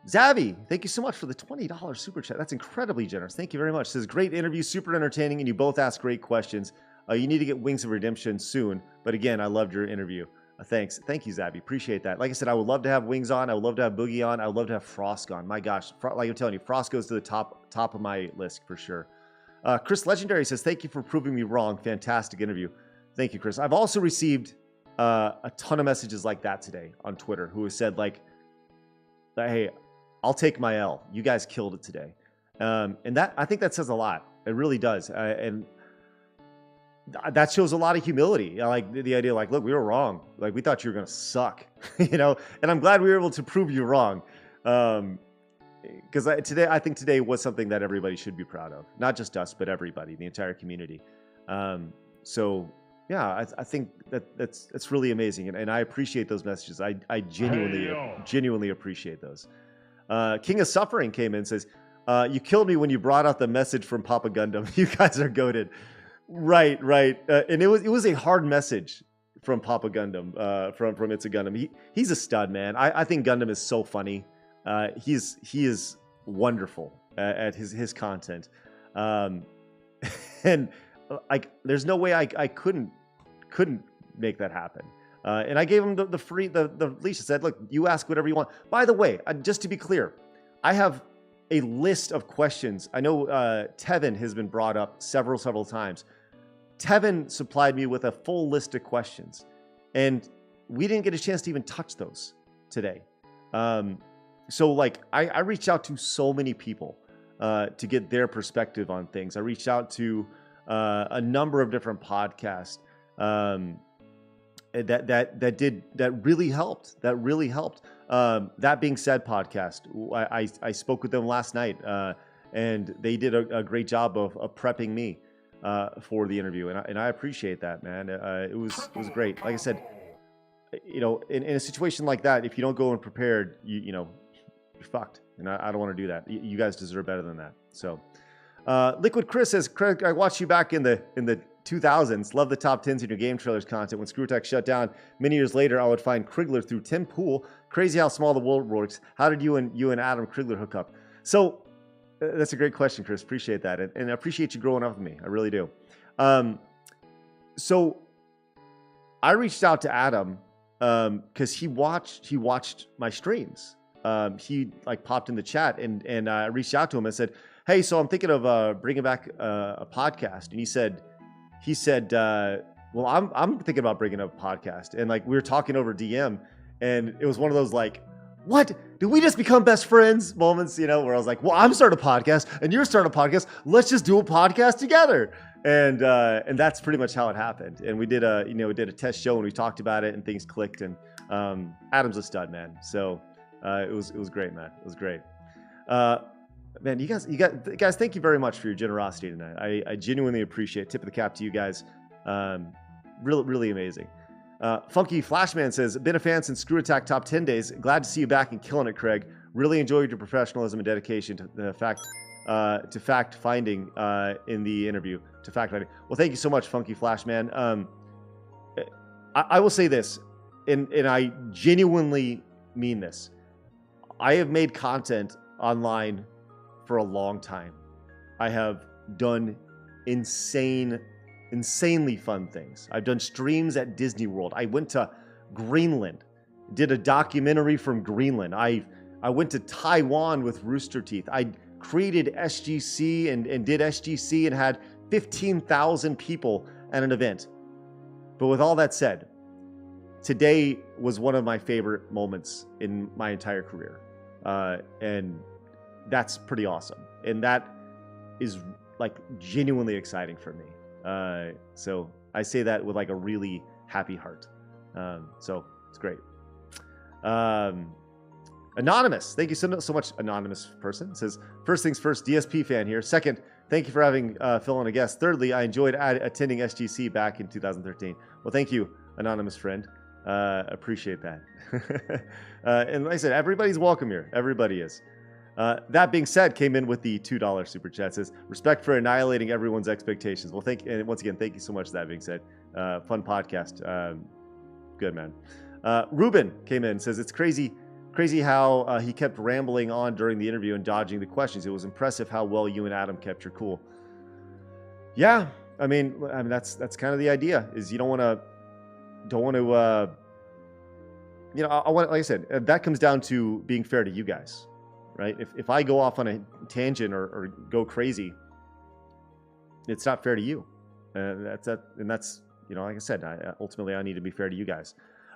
Speaker 1: Zavi, thank you so much for the $20 super chat. That's incredibly generous. Thank you very much. It says, great interview, super entertaining, and you both ask great questions. You need to get Wings of Redemption soon. But again, I loved your interview. Thanks. Thank you, Zavi. Appreciate that. Like I said, I would love to have Wings on. I would love to have Boogie on. I would love to have Frost on. My gosh. Like I'm telling you, Frost goes to the top of my list for sure. Chris Legendary says, thank you for proving me wrong. Fantastic interview. Thank you, Chris. I've also received a ton of messages like that today on Twitter who have said like, hey, I'll take my L. You guys killed it today. And that, I think that says a lot. It really does. And that shows a lot of humility. I like the idea, like, look, we were wrong. Like, we thought you were going to suck, and I'm glad we were able to prove you wrong. Because I think today was something that everybody should be proud of. Not just us, but everybody, the entire community. So yeah, I think that's really amazing. And I appreciate those messages. I genuinely appreciate those. King of Suffering came in and says, you killed me when you brought out the message from Papa Gundam. You guys are goated. Right. And it was a hard message from Papa Gundam, from It's a Gundam. He's a stud, man. I think Gundam is so funny. He is wonderful at his content. And like, there's no way I couldn't make that happen. And I gave him the leash. I said, look, you ask whatever you want. By the way, just to be clear, I have a list of questions. I know Tevin has been brought up several times. Tevin supplied me with a full list of questions, and we didn't get a chance to even touch those today. So like, I reached out to so many people to get their perspective on things. I reached out to a number of different podcasts that really helped. That being said, podcast, I spoke with them last night, and they did a great job of prepping me for the interview, and I appreciate that, man. It was great. Like I said, in a situation like that, if you don't go in prepared, you're fucked, and I don't want to do that. You guys deserve better than that. So, Liquid Chris says, Craig, I watched you back in the 2000s. Love the top 10s in your game trailers content. When ScrewAttack shut down, many years later, I would find Krigler through Tim Pool. Crazy how small the world works. How did you and Adam Krigler hook up? So that's a great question, Chris. Appreciate that, and I appreciate you growing up with me. I really do. So I reached out to Adam because he watched my streams. He like popped in the chat, and I reached out to him and said, hey, so I'm thinking of bringing back a podcast. And he said, well, I'm thinking about bringing up a podcast. And like, we were talking over DM, and it was one of those like, what? Did we just become best friends moments, where I was like, well, I'm starting a podcast and you're starting a podcast. Let's just do a podcast together. And that's pretty much how it happened. And we did a test show, and we talked about it, and things clicked, and Adam's a stud, man. So it was great, man. It was great. Man, you guys, thank you very much for your generosity tonight. I genuinely appreciate it. Tip of the cap to you guys. Really amazing. Funky Flashman says, been a fan since ScrewAttack top 10 days. Glad to see you back and killing it, Craig. Really enjoyed your professionalism and dedication to the fact finding in the interview. To fact finding. Well, thank you so much, Funky Flashman. I will say this, and I genuinely mean this. I have made content online for a long time. I have done insanely fun things. I've done streams at Disney World. I went to Greenland, did a documentary from Greenland. I went to Taiwan with Rooster Teeth. I created SGC and did SGC and had 15,000 people at an event. But with all that said, today was one of my favorite moments in my entire career. And that's pretty awesome. And that is like genuinely exciting for me. So I say that with like a really happy heart. So it's great. Anonymous, thank you so much, anonymous person. Says, first things first, DSP fan here. Second, thank you for having Phil on a guest. Thirdly, I enjoyed attending SGC back in 2013. Well, thank you, anonymous friend. Appreciate that. And like I said, everybody's welcome here. Everybody is. That being said, came in with the $2 super chat. Says, respect for annihilating everyone's expectations. Well, and once again, thank you so much. That being said, fun podcast. Good, man. Ruben came in, says, it's crazy how he kept rambling on during the interview and dodging the questions. It was impressive how well you and Adam kept your cool. Yeah, I mean that's kind of the idea. Is you don't want to I want, like I said, that comes down to being fair to you guys, right? If I go off on a tangent or go crazy, it's not fair to you. That's like I said, ultimately I need to be fair to you guys.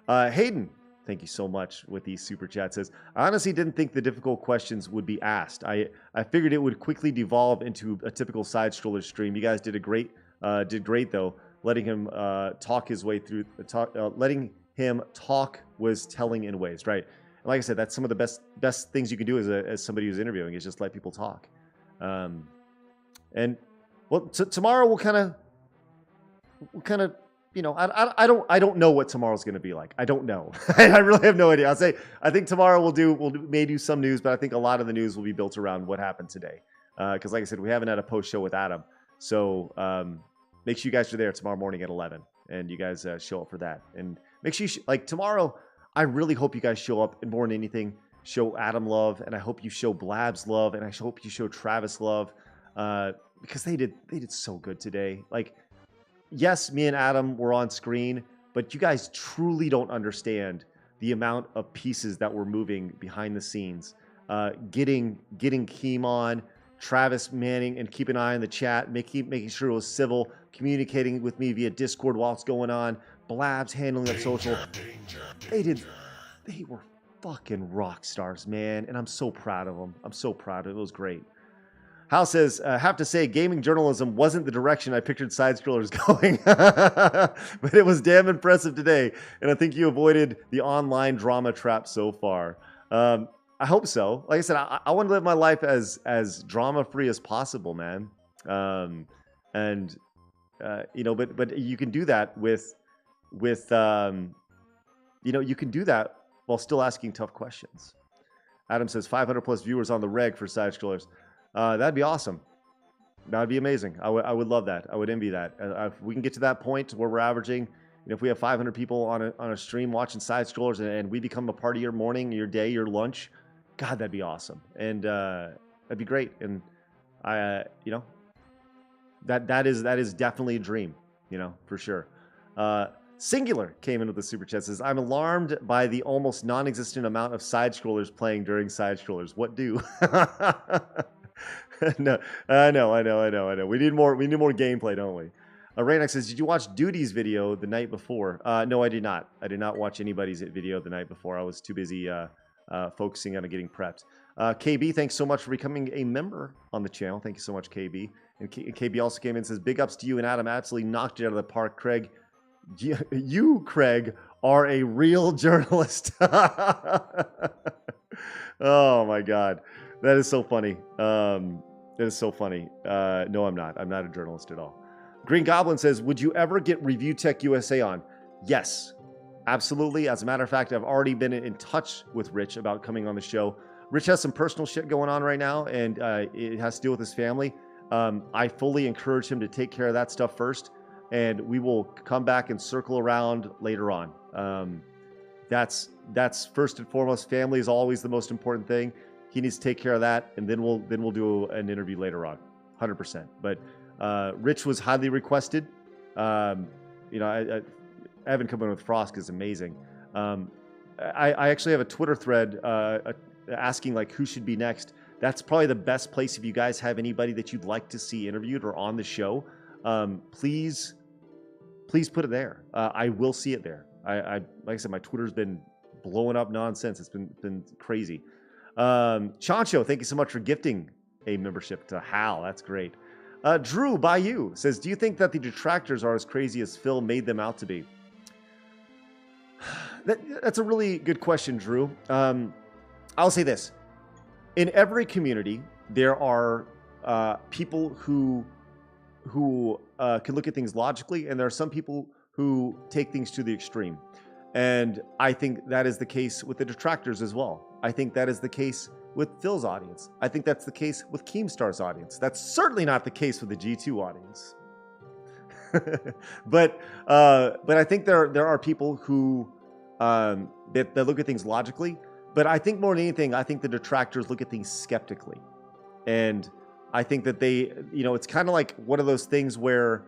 Speaker 1: Hayden, thank you so much with the super chat. Says, I honestly didn't think the difficult questions would be asked. I figured it would quickly devolve into a typical side stroller stream. You guys did great though. Letting him talk his way through letting him talk was telling in ways, right? And like I said, that's some of the best things you can do as somebody who's interviewing is just let people talk. And well, tomorrow we'll kind of. I don't know what tomorrow's going to be like. I don't know. I really have no idea. I'll say, I think tomorrow may do some news, but I think a lot of the news will be built around what happened today. Because like I said, we haven't had a post show with Adam. So make sure you guys are there tomorrow morning at 11 and you guys show up for that. And make sure tomorrow, I really hope you guys show up and more than anything, show Adam love. And I hope you show Blabs love. And I hope you show Travis love because they did so good today. Like, yes, me and Adam were on screen, but you guys truly don't understand the amount of pieces that were moving behind the scenes. Getting Keem on, Travis manning and keep an eye on the chat, making sure it was civil, communicating with me via Discord while it's going on, Blabs handling up social. They were fucking rock stars, man, and I'm so proud of them. I'm so proud of it. It was great. Hal says, I have to say, gaming journalism wasn't the direction I pictured side-scrollers going, but it was damn impressive today, and I think you avoided the online drama trap so far. I hope so. Like I said, I want to live my life as drama-free as possible, man. But you can do that you can do that while still asking tough questions. Adam says 500 plus viewers on the reg for side-scrollers. That'd be awesome. That'd be amazing. I would love that. I would envy that. If we can get to that point where we're averaging, if we have 500 people on a stream watching side scrollers and we become a part of your morning, your day, your lunch, God, that'd be awesome. And that'd be great. And that is definitely a dream, for sure. Singular came in with the super chat, says, I'm alarmed by the almost non-existent amount of side scrollers playing during side scrollers. What do? No, I know. We need more gameplay, don't we? Raynox says, did you watch Duty's video the night before? No, I did not. I did not watch anybody's video the night before. I was too busy focusing on getting prepped. KB, thanks so much for becoming a member on the channel. Thank you so much, KB. And KB also came in and says, big ups to you and Adam. Absolutely knocked it out of the park, Craig. You, Craig, are a real journalist. Oh, my God. That is so funny. No, I'm not. I'm not a journalist at all. Green Goblin says, would you ever get Review Tech USA on? Yes, absolutely. As a matter of fact, I've already been in touch with Rich about coming on the show. Rich has some personal shit going on right now, and it has to do with his family. I fully encourage him to take care of that stuff first, and we will come back and circle around later on. That's first and foremost. Family is always the most important thing. he needs to take care of that, and then we'll do an interview later on, 100%. But Rich was highly requested. You know, Evan coming with Frost is amazing. I actually have a Twitter thread asking like who should be next. That's probably the best place if you guys have anybody that you'd like to see interviewed or on the show. Please put it there. I will see it there. Like I said, my Twitter's been blowing up nonsense. It's been crazy. Chancho, thank you so much for gifting a membership to Hal. That's great. Drew Bayou says, do you think that the detractors are as crazy as Phil made them out to be? That's a really good question, Drew. I'll say this. In every community, there are people who can look at things logically, and there are some people who take things to the extreme. And I think that is the case with the detractors as well. I think that is the case with Phil's audience. I think that's the case with Keemstar's audience. That's certainly not the case with the G2 audience. but I think there are people who that look at things logically. But I think more than anything, I think the detractors look at things skeptically. And I think that they, you know, it's kind of like one of those things where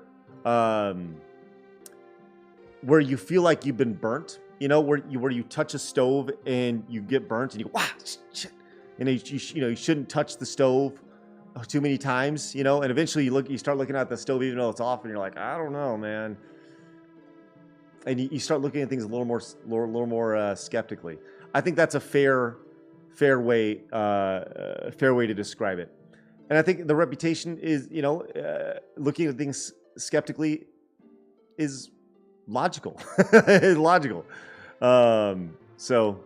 Speaker 1: you feel like you've been burnt, you know, where you touch a stove and you get burnt and you go, wow, shit. And you shouldn't touch the stove too many times, you know, and eventually you start looking at the stove even though it's off and you're like, I don't know, man. And you start looking at things a little more skeptically. I think that's a fair way to describe it. And I think the reputation is, you know, looking at things skeptically is logical. It's logical. So,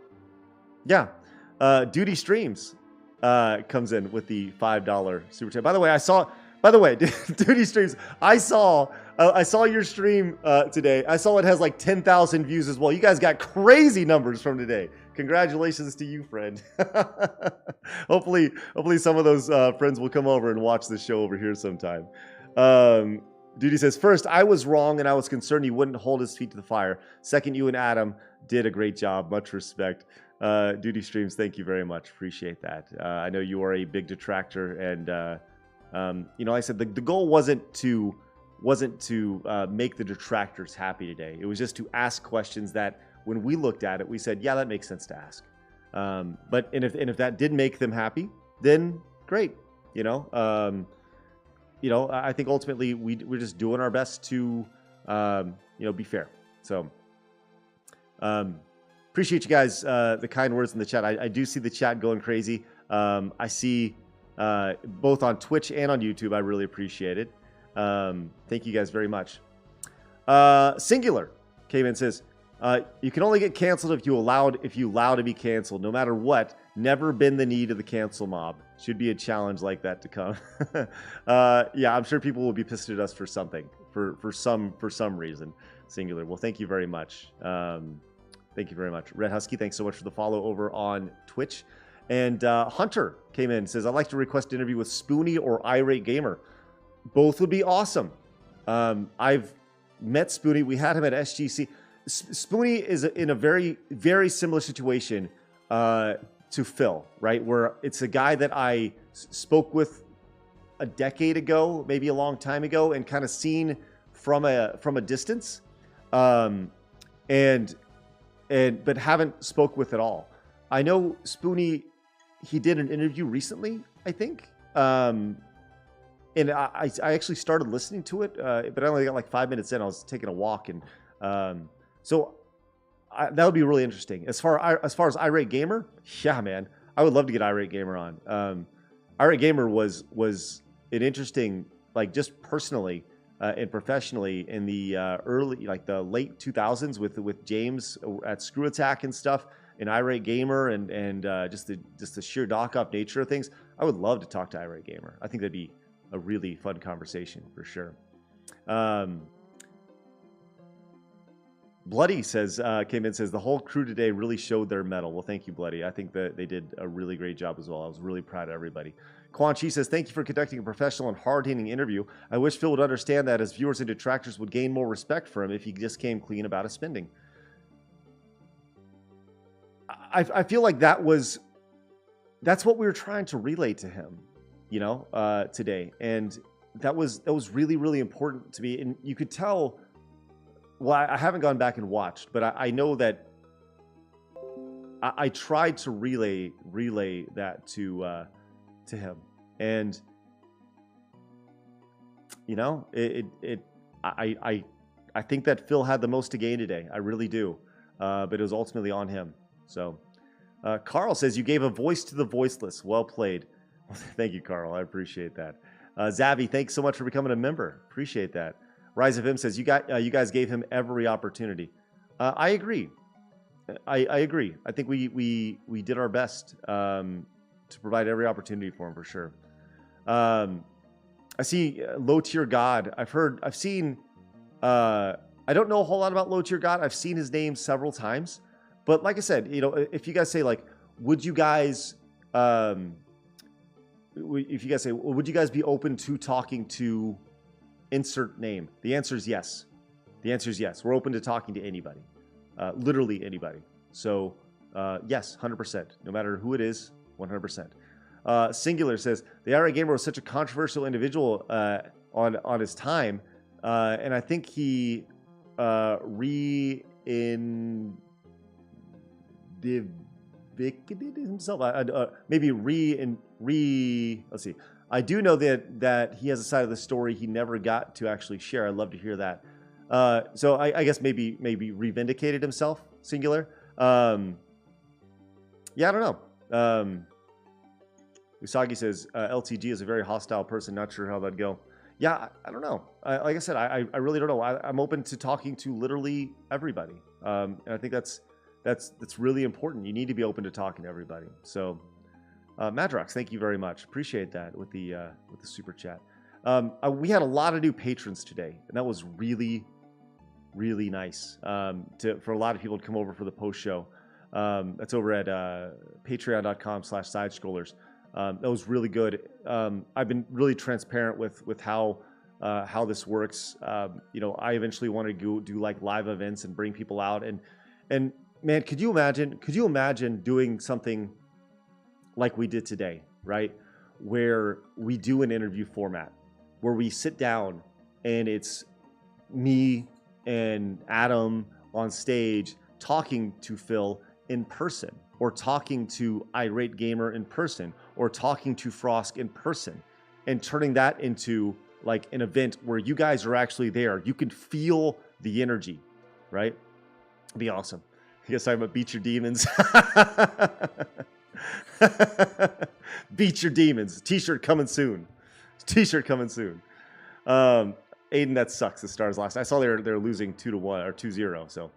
Speaker 1: yeah. Duty Streams comes in with the $5 super chat. By the way, Duty Streams, I saw your stream today. I saw it has like 10,000 views as well. You guys got crazy numbers from today. Congratulations to you, friend. hopefully some of those friends will come over and watch the show over here sometime. Duty says, first, I was wrong and I was concerned he wouldn't hold his feet to the fire. Second, you and Adam did a great job. Much respect. Duty Streams, thank you very much. Appreciate that. I know you are a big detractor, and you know, I said the goal wasn't to make the detractors happy today. It was just to ask questions that, when we looked at it, we said, yeah, that makes sense to ask. But if that did make them happy, then great. You know, I think ultimately we're just doing our best to be fair. So. Appreciate you guys, the kind words in the chat. I do see the chat going crazy. I see both on Twitch and on YouTube. I really appreciate it. Thank you guys very much. Singular came in and says, you can only get canceled if you allow to be canceled. No matter what, never been the need of the cancel mob. Should be a challenge like that to come. Yeah, I'm sure people will be pissed at us for something, for some reason. Singular. Well, thank you very much. Thank you very much. Red Husky, thanks so much for the follow over on Twitch. And Hunter came in and says, I'd like to request an interview with Spoonie or Irate Gamer. Both would be awesome. I've met Spoonie. We had him at SGC. Spoonie is in a very, very similar situation to Phil, right? Where it's a guy that I spoke with a decade ago, maybe a long time ago, and kind of seen from a distance. But haven't spoke with at all. I know Spoonie, he did an interview recently, I think. And I actually started listening to it, but I only got like 5 minutes in. I was taking a walk, and so that would be really interesting. As far as Irate Gamer, yeah, man, I would love to get Irate Gamer on. Irate Gamer was an interesting, like, just personally. And professionally in the the late 2000s with James at Screw Attack and stuff, and Irate Gamer and just the sheer knock-off nature of things. I would love to talk to Irate Gamer. I think that'd be a really fun conversation for sure. Bloody says came in and says the whole crew today really showed their mettle. Well, thank you, Bloody. I think that they did a really great job as well. I was really proud of everybody. Quan Chi says, thank you for conducting a professional and hard-hitting interview. I wish Phil would understand that as viewers and detractors would gain more respect for him if he just came clean about his spending. I feel like that was that's what we were trying to relay to him, today. And that was really, really important to me. And you could tell, well, I haven't gone back and watched, but I know that I tried to relay that to him. And, I think that Phil had the most to gain today. I really do. But it was ultimately on him. So Carl says, you gave a voice to the voiceless. Well played. Thank you, Carl. I appreciate that. Zavi, thanks so much for becoming a member. Appreciate that. Rise of Him says, you guys gave him every opportunity. I agree. I agree. I think we did our best to provide every opportunity for him, for sure. I see Low Tier God. I've seen, I don't know a whole lot about Low Tier God. I've seen his name several times. But like I said, if you guys say, like, would you guys be open to talking to insert name? The answer is yes. The answer is yes. We're open to talking to anybody, literally anybody. So yes, 100%. No matter who it is, 100%. Singular says, the IRA Gamer was such a controversial individual on his time, and I think he reinvigorated himself. Let's see. I do know that he has a side of the story he never got to actually share. I'd love to hear that. So I guess maybe revindicated himself, singular. Yeah, I don't know. Usagi says, LTG is a very hostile person. Not sure how that'd go. Yeah, I don't know. Like I said, I really don't know. I'm open to talking to literally everybody. And I think that's really important. You need to be open to talking to everybody. So, Madrox, thank you very much. Appreciate that with the super chat. We had a lot of new patrons today, and that was really, really nice for a lot of people to come over for the post show. That's over at patreon.com/sidescrollers. That was really good. I've been really transparent with how this works. I eventually want to go do like live events and bring people out. And man, could you imagine doing something like we did today, right? Where we do an interview format, where we sit down and it's me and Adam on stage talking to Phil in person, or talking to Irate Gamer in person, or talking to Frosk in person, and turning that into like an event where you guys are actually there. You can feel the energy, right? It'd be awesome. I guess I'm gonna beat your demons. Beat your demons. T-shirt coming soon. T-shirt coming soon. Aiden, that sucks. The Stars last. I saw they're losing 2-1 or 2-0. So,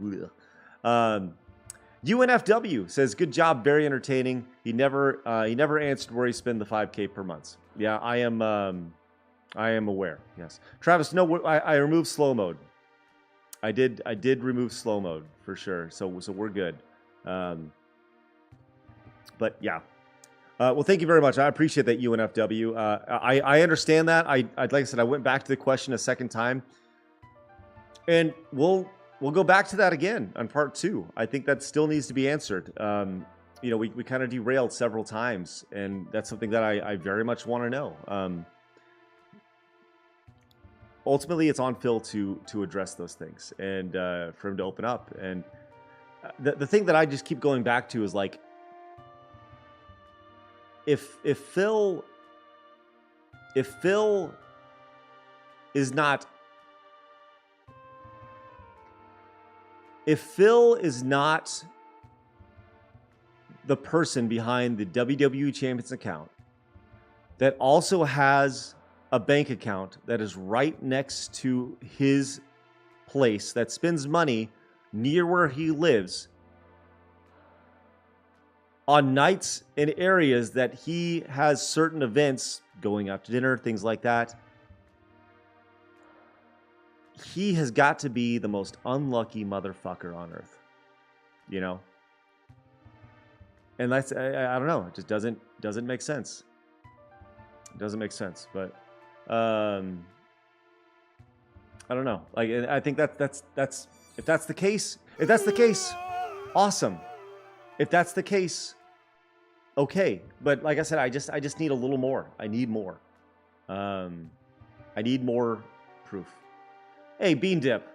Speaker 1: UNFW says, "Good job, very entertaining. He never answered where he spent the 5K per month." Yeah, I am aware. Yes, Travis. No, I removed slow mode. I did remove slow mode for sure. So we're good. But yeah. Well, thank you very much. I appreciate that, UNFW. I understand that. Like I said, I went back to the question a second time, and we'll go back to that again on part 2. I think that still needs to be answered. We kind of derailed several times, and that's something that I very much want to know. Ultimately, it's on Phil to address those things and for him to open up. And the thing that I just keep going back to is like, if Phil is not the person behind the WWE Champions account that also has a bank account that is right next to his place that spends money near where he lives on nights in areas that he has certain events, going out to dinner, things like that, he has got to be the most unlucky motherfucker on earth, And that's, I don't know, it just doesn't make sense. It doesn't make sense, but I don't know. Like, I think that's if that's the case, awesome. If that's the case, okay, but like I said, I just need a little more. I need more. I need more proof. Hey, Bean Dip,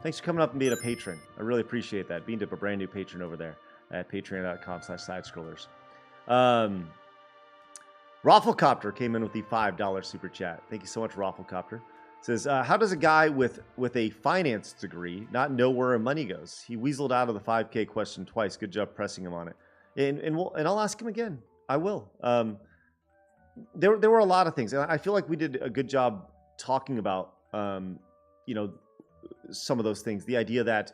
Speaker 1: thanks for coming up and being a patron. I really appreciate that. Bean Dip, a brand new patron over there at patreon.com/sidescrollers. Rafflecopter came in with the $5 super chat. Thank you so much, Rafflecopter. Says, how does a guy with a finance degree not know where money goes? He weaseled out of the 5K question twice. Good job pressing him on it. And I'll ask him again. I will. There were a lot of things, and I feel like we did a good job talking about some of those things. The idea that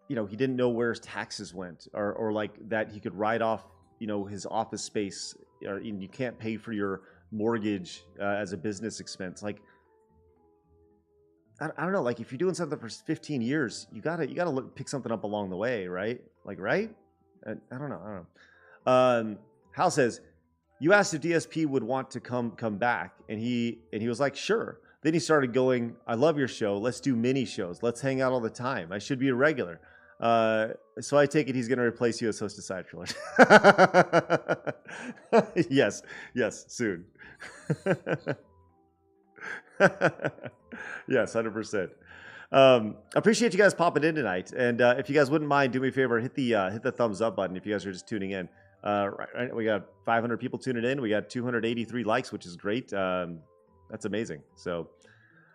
Speaker 1: he didn't know where his taxes went, or like that he could write off his office space, or you can't pay for your mortgage as a business expense. Like I don't know, like if you're doing something for 15 years, you gotta pick something up along the way, right? Like, right? I don't know. Hal says, you asked if DSP would want to come back, and he was like, sure. Then he started going, I love your show. Let's do mini shows. Let's hang out all the time. I should be a regular. So I take it he's going to replace you as host of SideScrollers. Yes, soon. Yes, 100%. Appreciate you guys popping in tonight. And if you guys wouldn't mind, do me a favor, hit the thumbs up button if you guys are just tuning in. Right, we got 500 people tuning in. We got 283 likes, which is great. That's amazing. So,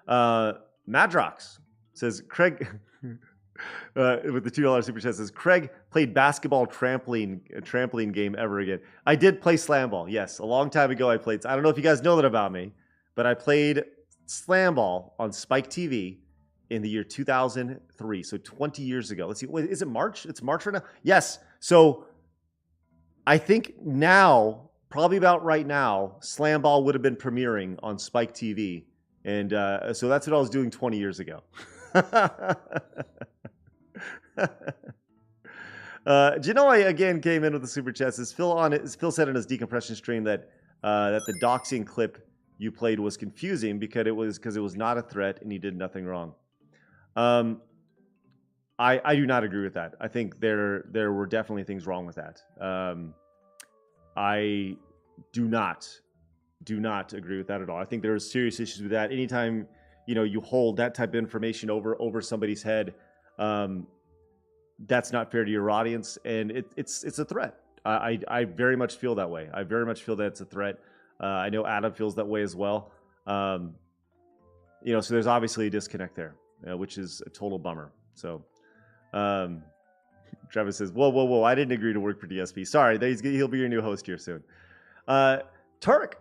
Speaker 1: Madrox says, Craig, with the $2 super chat, says, Craig played basketball trampoline game ever again. I did play slam ball. Yes, a long time ago I played. I don't know if you guys know that about me, but I played slam ball on Spike TV in the year 2003. So 20 years ago. Let's see. Wait, is it March? It's March right now? Yes. So I think now, probably about right now, slam ball would have been premiering on Spike TV. And so that's what I was doing 20 years ago. Genoa again came in with the super chat. Says, Phil said in his decompression stream that the doxing clip you played was confusing because it was not a threat and he did nothing wrong. I do not agree with that. I think there were definitely things wrong with that. I do not agree with that at all. I think there are serious issues with that. Anytime you hold that type of information over somebody's head, that's not fair to your audience, and it's a threat. I very much feel that way. I very much feel that it's a threat. I know Adam feels that way as well. So there's obviously a disconnect there, which is a total bummer. So, Travis says, whoa, I didn't agree to work for DSP. Sorry, he'll be your new host here soon. Turk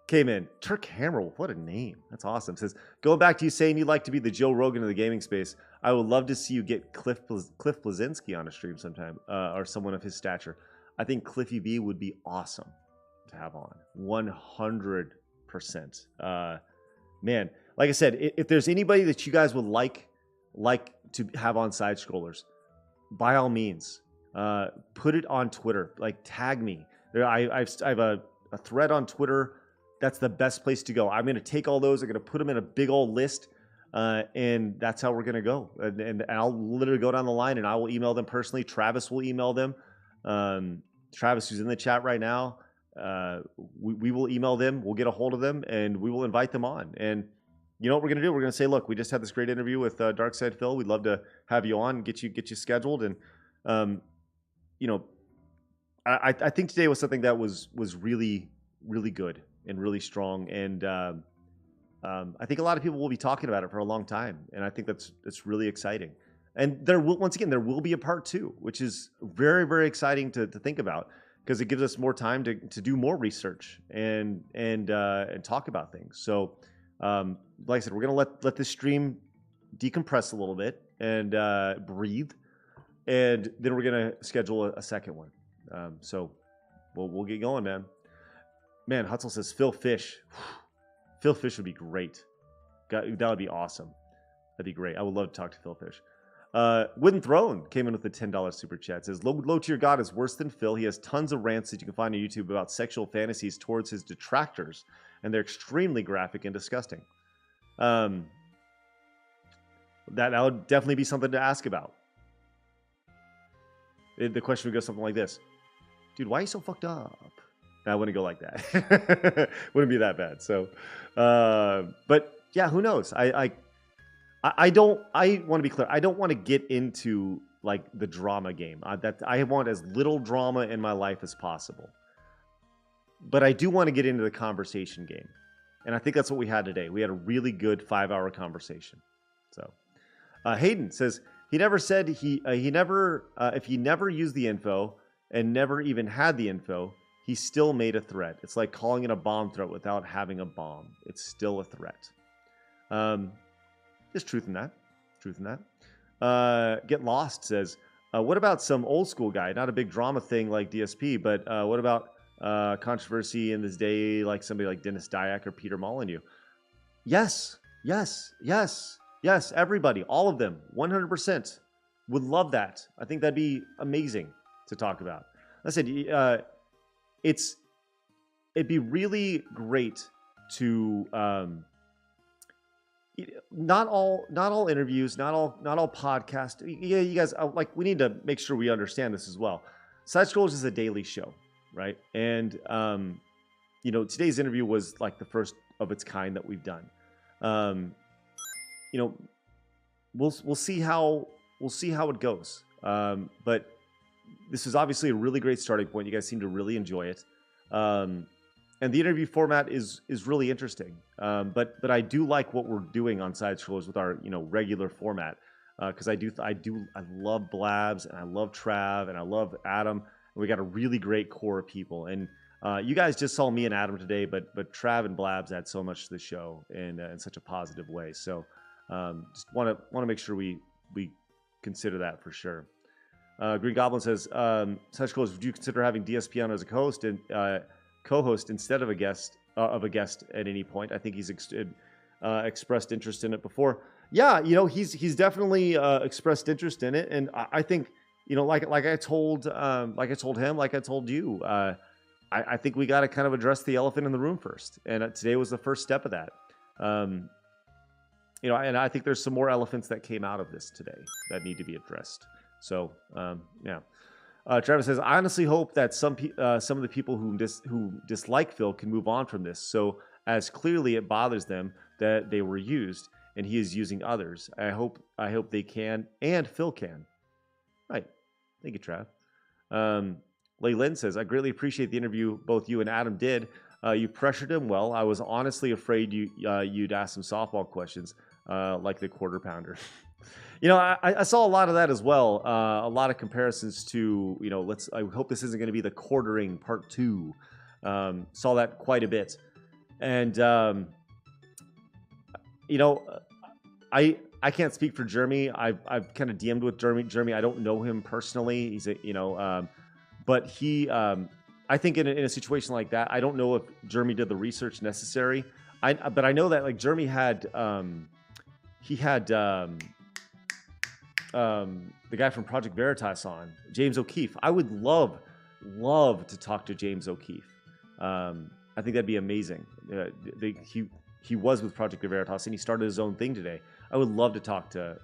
Speaker 1: came in. Turk Hammer, what a name. That's awesome. Says, going back to you saying you'd like to be the Joe Rogan of the gaming space, I would love to see you get Cliff Blazinski on a stream sometime, or someone of his stature. I think Cliffy B would be awesome to have on. 100%. Man, like I said, if there's anybody that you guys would like to have on Side Scrollers, by all means, put it on Twitter. Like, tag me. I have a thread on Twitter. That's the best place to go. I'm going to take all those. I'm going to put them in a big old list, and that's how we're going to go. And I'll literally go down the line, and I will email them personally. Travis will email them. Travis, who's in the chat right now, we will email them. We'll get a hold of them, and we will invite them on. And you know what we're going to do? We're going to say, look, we just had this great interview with DarksydePhil. We'd love to have you on, get you scheduled. And, I think today was something that was really, really good and really strong. And I think a lot of people will be talking about it for a long time. And I think that's really exciting. And there will be a part 2, which is very, very exciting to think about, because it gives us more time to do more research and talk about things. So, like I said, we're going to let this stream decompress a little bit and breathe. And then we're going to schedule a second one. So we'll get going, man. Man, Hutzel says Phil Fish. Phil Fish would be great. That would be awesome. That'd be great. I would love to talk to Phil Fish. Wooden Throne came in with a $10 super chat. Says, low tier God is worse than Phil. He has tons of rants that you can find on YouTube about sexual fantasies towards his detractors, and they're extremely graphic and disgusting. That would definitely be something to ask about. The question would go something like this: dude, why are you so fucked up? And I wouldn't go like that. Wouldn't be that bad. So, but yeah, who knows? I want to be clear. I don't want to get into like the drama game. I want as little drama in my life as possible. But I do want to get into the conversation game. And I think that's what we had today. We had a really good 5-hour conversation. So Hayden says he never said if he never used the info and never even had the info, he still made a threat. It's like calling it a bomb threat without having a bomb. It's still a threat. There's truth in that. Get Lost says, what about some old school guy? Not a big drama thing like DSP, but what about controversy in this day like somebody like Dennis Dyack or Peter Molyneux? Yes. Everybody, all of them, 100% would love that. I think that'd be amazing to talk about. I said, it'd be really great to, not all interviews, not all podcasts. Yeah, you guys, like, we need to make sure we understand this as well. Side Scrollers is a daily show, right? And today's interview was like the first of its kind that we've done. We'll see how it goes. But this is obviously a really great starting point. You guys seem to really enjoy it. And the interview format is really interesting. But I do like what we're doing on Side Scrollers with our regular format, because I love Blabs and I love Trav and I love Adam, and we got a really great core of people. And you guys just saw me and Adam today, but Trav and Blabs add so much to the show in such a positive way. So just want to make sure we consider that for sure. Green Goblin says, Side Scrollers, would you consider having DSP on as a co-host and co-host instead of a guest at any point? I think he's expressed interest in it before. Yeah, he's definitely expressed interest in it, and I think like I told him, like I told you, I think we got to kind of address the elephant in the room first, and today was the first step of that. And I think there's some more elephants that came out of this today that need to be addressed. So yeah. Travis says, I honestly hope that some of the people who dislike Phil can move on from this. So as clearly it bothers them that they were used and he is using others. I hope they can, and Phil can. Right. Thank you, Trav. Leyland says, I greatly appreciate the interview both you and Adam did. You pressured him well. I was honestly afraid you'd ask some softball questions like the quarter pounder. I saw a lot of that as well. A lot of comparisons to, I hope this isn't going to be the quartering part 2. Saw that quite a bit. And, I can't speak for Jeremy. I've kind of DM'd with Jeremy. I don't know him personally. He's but he, I think in a situation like that, I don't know if Jeremy did the research necessary. But I know that like Jeremy had, the guy from Project Veritas on, James O'Keefe. I would love to talk to James O'Keefe. I think that'd be amazing. He was with Project Veritas and he started his own thing today. I would love to talk to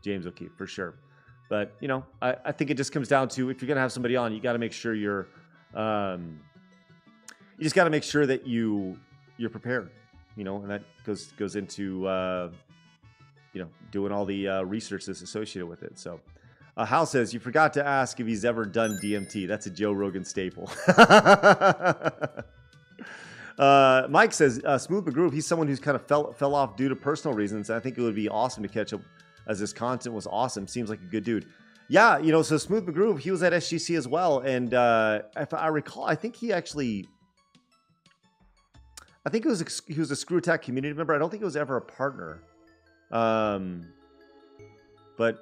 Speaker 1: James O'Keefe for sure. But I think it just comes down to, if you're gonna have somebody on, you got to make sure you just got to make sure that you're prepared. And that goes into doing all the research that's associated with it. So Hal says, you forgot to ask if he's ever done DMT. That's a Joe Rogan staple. Mike says, Smooth McGroove, he's someone who's kind of fell off due to personal reasons. I think it would be awesome to catch up, as his content was awesome. Seems like a good dude. Yeah, so Smooth McGroove, he was at SGC as well. And if I recall, I think he was a Screw Attack community member. I don't think he was ever a partner. But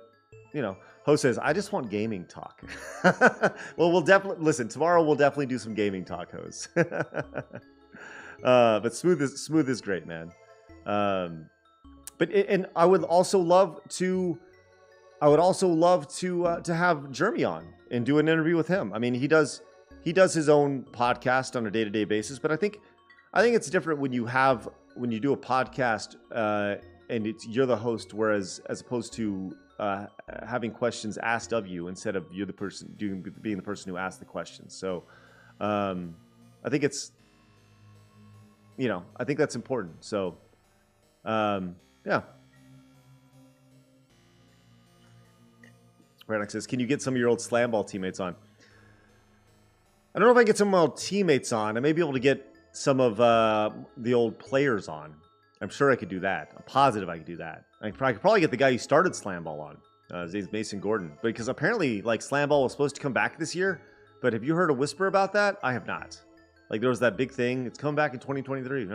Speaker 1: Ho says, I just want gaming talk. Well, we'll definitely listen tomorrow. We'll definitely do some gaming talk, Hose. But Smooth is great, man. And I would also love to have Jeremy on and do an interview with him. I mean, he does his own podcast on a day-to-day basis, but I think it's different when you do a podcast and you're the host, whereas as opposed to having questions asked of you instead of you're the person being the person who asked the questions. So I think it's, I think that's important. So yeah. Radix says, can you get some of your old slam ball teammates on? I don't know if I can get some of my old teammates on. I may be able to get some of the old players on. I'm sure I could do that. I'm positive I could do that. I could probably get the guy who started slam ball on. His name's Mason Gordon. Because apparently, like, slam ball was supposed to come back this year. But have you heard a whisper about that? I have not. Like, there was that big thing. It's coming back in 2023.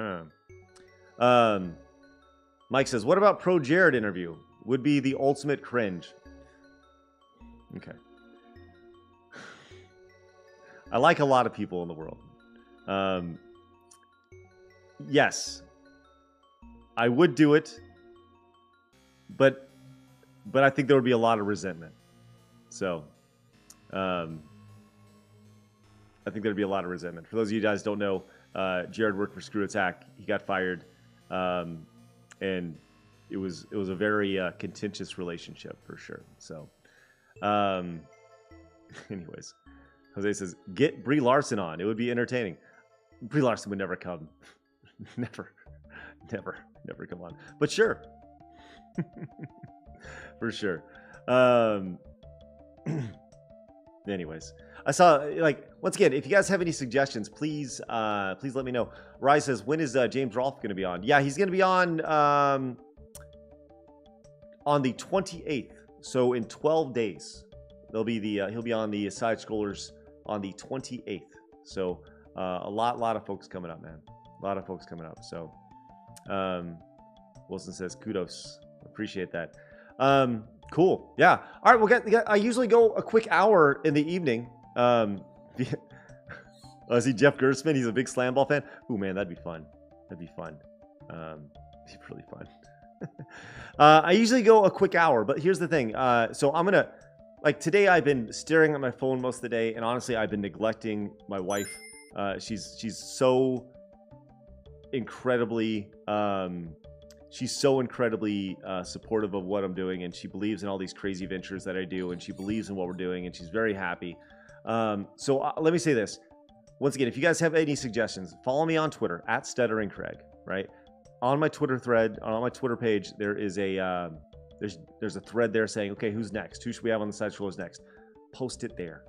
Speaker 1: Mike says, what about Pro Jared interview? Would be the ultimate cringe. Okay. I like a lot of people in the world. Yes. I would do it. But I think there would be a lot of resentment. So, I think there'd be a lot of resentment. For those of you guys who don't know, Jared worked for Screw Attack. He got fired. And it was a very contentious relationship for sure. So, anyways, Jose says, get Brie Larson on. It would be entertaining. Brie Larson would never come. never come on. But sure. For sure. Anyways, I saw, like, once again, if you guys have any suggestions, please let me know. Rise says, when is James Rolfe going to be on? Yeah, he's going to be on the 28th. So in 12 days, he'll be on the Side Scrollers on the 28th. So a lot of folks coming up, man. A lot of folks coming up. So Wilson says, kudos. Appreciate that. Cool. Yeah. All right. I usually go a quick hour in the evening. I see Jeff Gersman. He's a big slam ball fan. Ooh, man, that'd be fun. That'd be fun. Be really fun. I usually go a quick hour, but here's the thing. So I'm gonna, like, today I've been staring at my phone most of the day, and honestly, I've been neglecting my wife. She's so incredibly supportive of what I'm doing, and she believes in all these crazy ventures that I do, and she believes in what we're doing, and she's very happy. So let me say this. Once again, if you guys have any suggestions, follow me on Twitter at StutteringCraig, right? On my Twitter thread, on my Twitter page, there is a there's a thread there saying, okay, who's next? Who should we have on the Side Scrollers next? Post it there.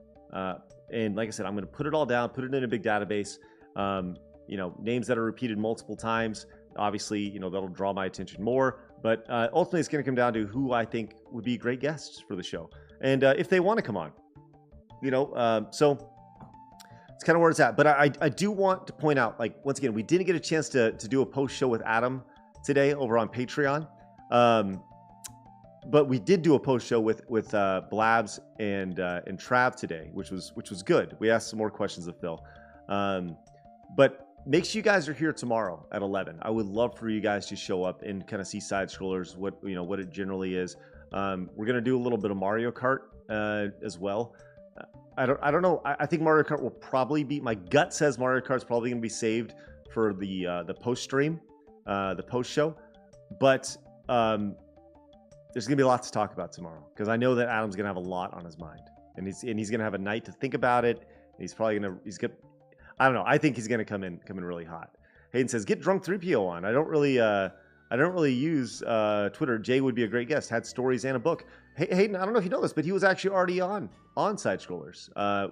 Speaker 1: And like I said, I'm going to put it all down, put it in a big database. Names that are repeated multiple times. Obviously, that'll draw my attention more. But ultimately, it's going to come down to who I think would be great guests for the show, and if they want to come on. So it's kind of where it's at. But I do want to point out, like, once again, we didn't get a chance to do a post show with Adam today over on Patreon. But we did do a post show with Blabs and Trav today, which was good. We asked some more questions of Phil. But make sure you guys are here tomorrow at 11. I would love for you guys to show up and kind of see Side Scrollers, what it generally is. We're gonna do a little bit of Mario Kart as well. I don't know. I think Mario Kart will probably be. My gut says Mario Kart's probably gonna be saved for the post stream, the post show. But there's gonna be lots to talk about tomorrow, because I know that Adam's gonna have a lot on his mind, and he's gonna have a night to think about it. He's gonna. I don't know. I think he's gonna come in really hot. Hayden says, "Get Drunk 3PO on." I don't really use Twitter. Jay would be a great guest. Had stories and a book. Hayden, I don't know if you know this, but he was actually already on Side Scrollers.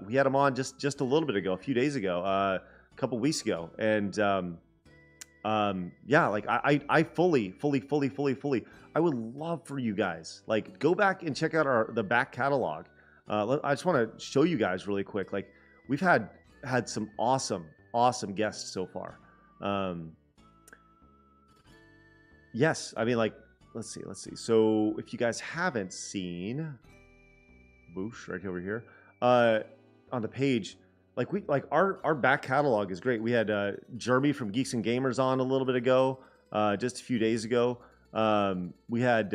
Speaker 1: We had him on just a little bit ago, a few days ago, a couple weeks ago, and yeah, like I fully. I would love for you guys, like, go back and check out the back catalog. I just want to show you guys really quick. Like, we've had some awesome guests so far. Yes, I mean, like, let's see. So if you guys haven't seen, boosh, right over here, on the page, like our back catalog is great. We had Jeremy from Geeks and Gamers on a little bit ago, just a few days ago. We had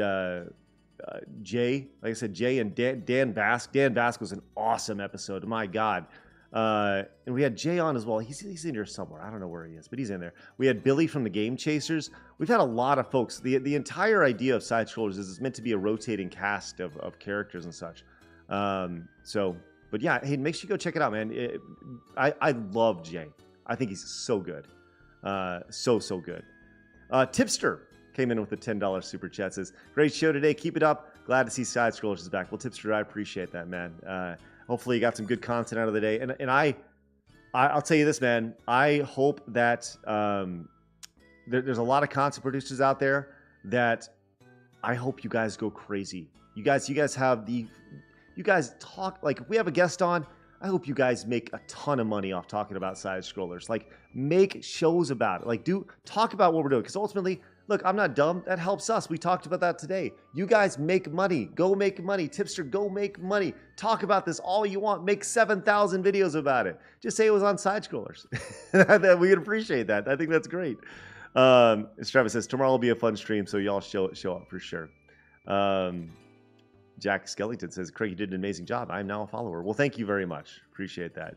Speaker 1: Jay, like I said, Jay and Dan Bask. Dan Bask was an awesome episode. My God. And we had Jay on as well. He's in here somewhere. I don't know where he is, but he's in there. We had Billy from the Game Chasers. We've had a lot of folks. The entire idea of Side Scrollers is it's meant to be a rotating cast of characters and such. But yeah, hey, make sure you go check it out, man. I love Jay. I think he's so good. So good. Tipster came in with a $10 super chat. Says, great show today. Keep it up. Glad to see Side Scrollers is back. Well, Tipster, I appreciate that, man. Hopefully you got some good content out of the day. And I'll tell you this, man. I hope that there's a lot of content producers out there that I hope you guys go crazy. You guys talk, like, if we have a guest on, I hope you guys make a ton of money off talking about Side Scrollers. Like, make shows about it. Like, talk about what we're doing. Because ultimately, look, I'm not dumb. That helps us. We talked about that today. You guys make money. Go make money. Tipster, go make money. Talk about this all you want. Make 7,000 videos about it. Just say it was on Side Scrollers. We would appreciate that. I think that's great. As Travis says, tomorrow will be a fun stream, so y'all show up for sure. Jack Skellington says, Craig, you did an amazing job. I'm now a follower. Well, thank you very much. Appreciate that.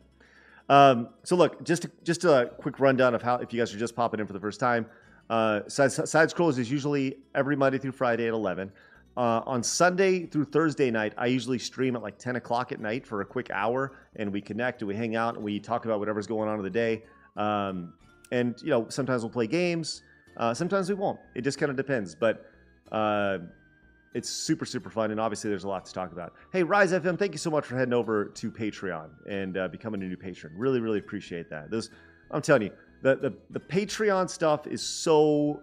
Speaker 1: So look, just a quick rundown of how, if you guys are just popping in for the first time, Side Scrollers is usually every Monday through Friday at 11. On Sunday through Thursday night, I usually stream at like 10 o'clock at night for a quick hour, and we connect and we hang out and we talk about whatever's going on in the day. And you know, sometimes we'll play games, sometimes we won't. It just kind of depends. But it's super fun, and obviously there's a lot to talk about. Hey, Rise FM, thank you so much for heading over to Patreon and becoming a new patron. Really appreciate that. I'm telling you, the Patreon stuff is so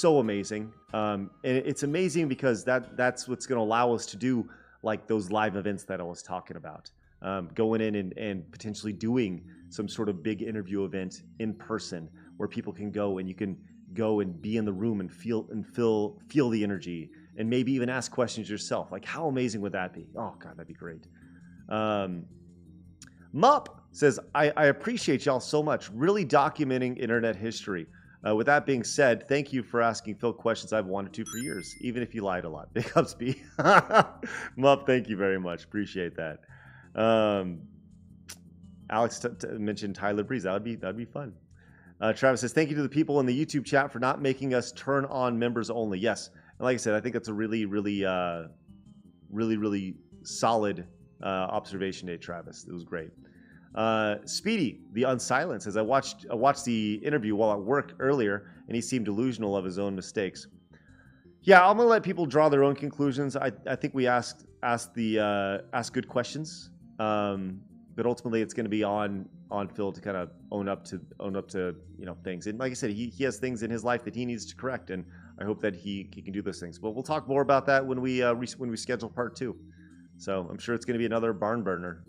Speaker 1: amazing, and it's amazing because that's what's going to allow us to do like those live events that I was talking about, going in and potentially doing some sort of big interview event in person where people can go and you can go and be in the room and feel the energy. And maybe even ask questions yourself. Like, how amazing would that be? Oh, God, that'd be great. Mup says, I appreciate y'all so much. Really documenting internet history. With that being said, thank you for asking Phil questions I've wanted to for years, even if you lied a lot. Big ups, B. Mup, thank you very much. Appreciate that. Alex mentioned Tyler Breeze. That'd be fun. Travis says, thank you to the people in the YouTube chat for not making us turn on members only. Yes. And like I said, I think that's a really solid observation today, Travis. It was great. Speedy, the Unsilent, says, I watched the interview while at work earlier, and he seemed delusional of his own mistakes. Yeah, I'm gonna let people draw their own conclusions. I think we asked good questions, but ultimately it's going to be on Phil to kind of own up to things. And like I said, he has things in his life that he needs to correct, and I hope that he can do those things. But we'll talk more about that when we schedule part 2. So I'm sure it's going to be another barn burner,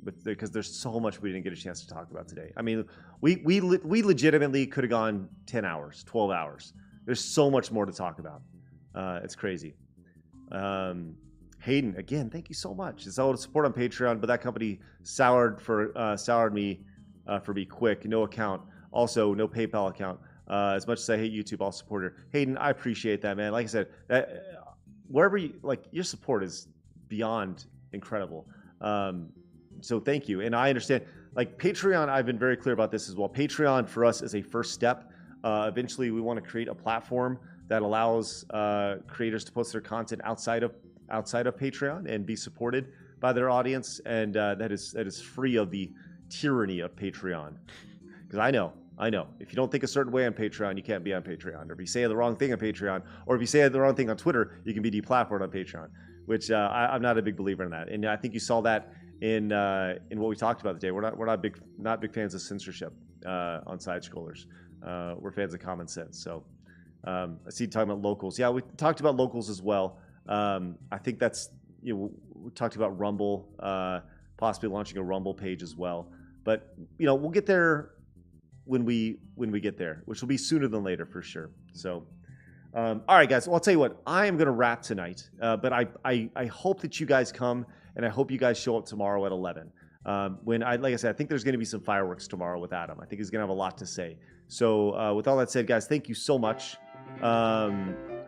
Speaker 1: because there's so much we didn't get a chance to talk about today. I mean, we legitimately could have gone 10 hours, 12 hours. There's so much more to talk about. It's crazy. Hayden, again, thank you so much. It's all support on Patreon, but that company soured me for be quick. No account. Also, no PayPal account. As much as I hate YouTube, I'll support her. Hayden, I appreciate that, man. Like I said, wherever your support is beyond incredible. So thank you. And I understand, like Patreon, I've been very clear about this as well. Patreon for us is a first step. Eventually, we want to create a platform that allows creators to post their content outside of Patreon and be supported by their audience, and that is free of the tyranny of Patreon. Because I know, if you don't think a certain way on Patreon, you can't be on Patreon. Or if you say the wrong thing on Patreon, or if you say the wrong thing on Twitter, you can be deplatformed on Patreon. Which I'm not a big believer in that, and I think you saw that in what we talked about today. We're not big fans of censorship on Side Scrollers. We're fans of common sense. So I see you talking about locals. Yeah, we talked about locals as well. I think that's, we talked about Rumble, possibly launching a Rumble page as well. But we'll get there when we get there, which will be sooner than later for sure. So, all right, guys. Well, I'll tell you what. I am going to wrap tonight, but I hope that you guys come, and I hope you guys show up tomorrow at 11. Like I said, I think there's going to be some fireworks tomorrow with Adam. I think he's going to have a lot to say. So, with all that said, guys, thank you so much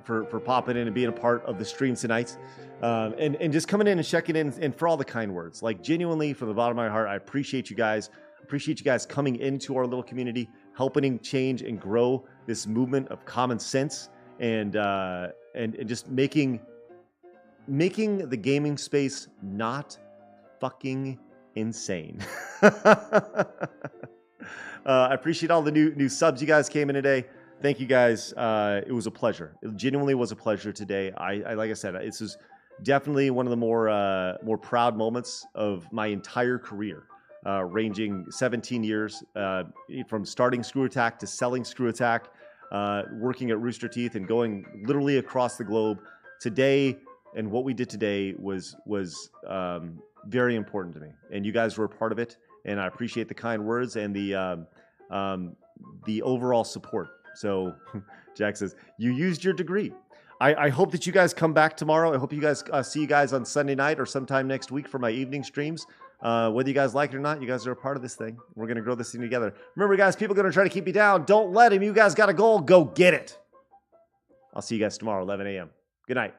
Speaker 1: for popping in and being a part of the stream tonight. And just coming in and checking in, and for all the kind words. Like, genuinely, from the bottom of my heart, I appreciate you guys. Appreciate you guys coming into our little community, helping change and grow this movement of common sense, and just making the gaming space not fucking insane. I appreciate all the new subs you guys came in today. Thank you guys. It was a pleasure. It genuinely was a pleasure today. I like I said, this is definitely one of the more proud moments of my entire career, ranging 17 years, from starting Screw Attack to selling Screw Attack, working at Rooster Teeth, and going literally across the globe. Today, and what we did today was very important to me, and you guys were a part of it. And I appreciate the kind words and the overall support. So Jack says, you used your degree. I hope that you guys come back tomorrow. I hope you guys see you guys on Sunday night or sometime next week for my evening streams. Whether you guys like it or not, you guys are a part of this thing. We're going to grow this thing together. Remember, guys, people are going to try to keep you down. Don't let them. You guys got a goal. Go get it. I'll see you guys tomorrow, 11 a.m. Good night.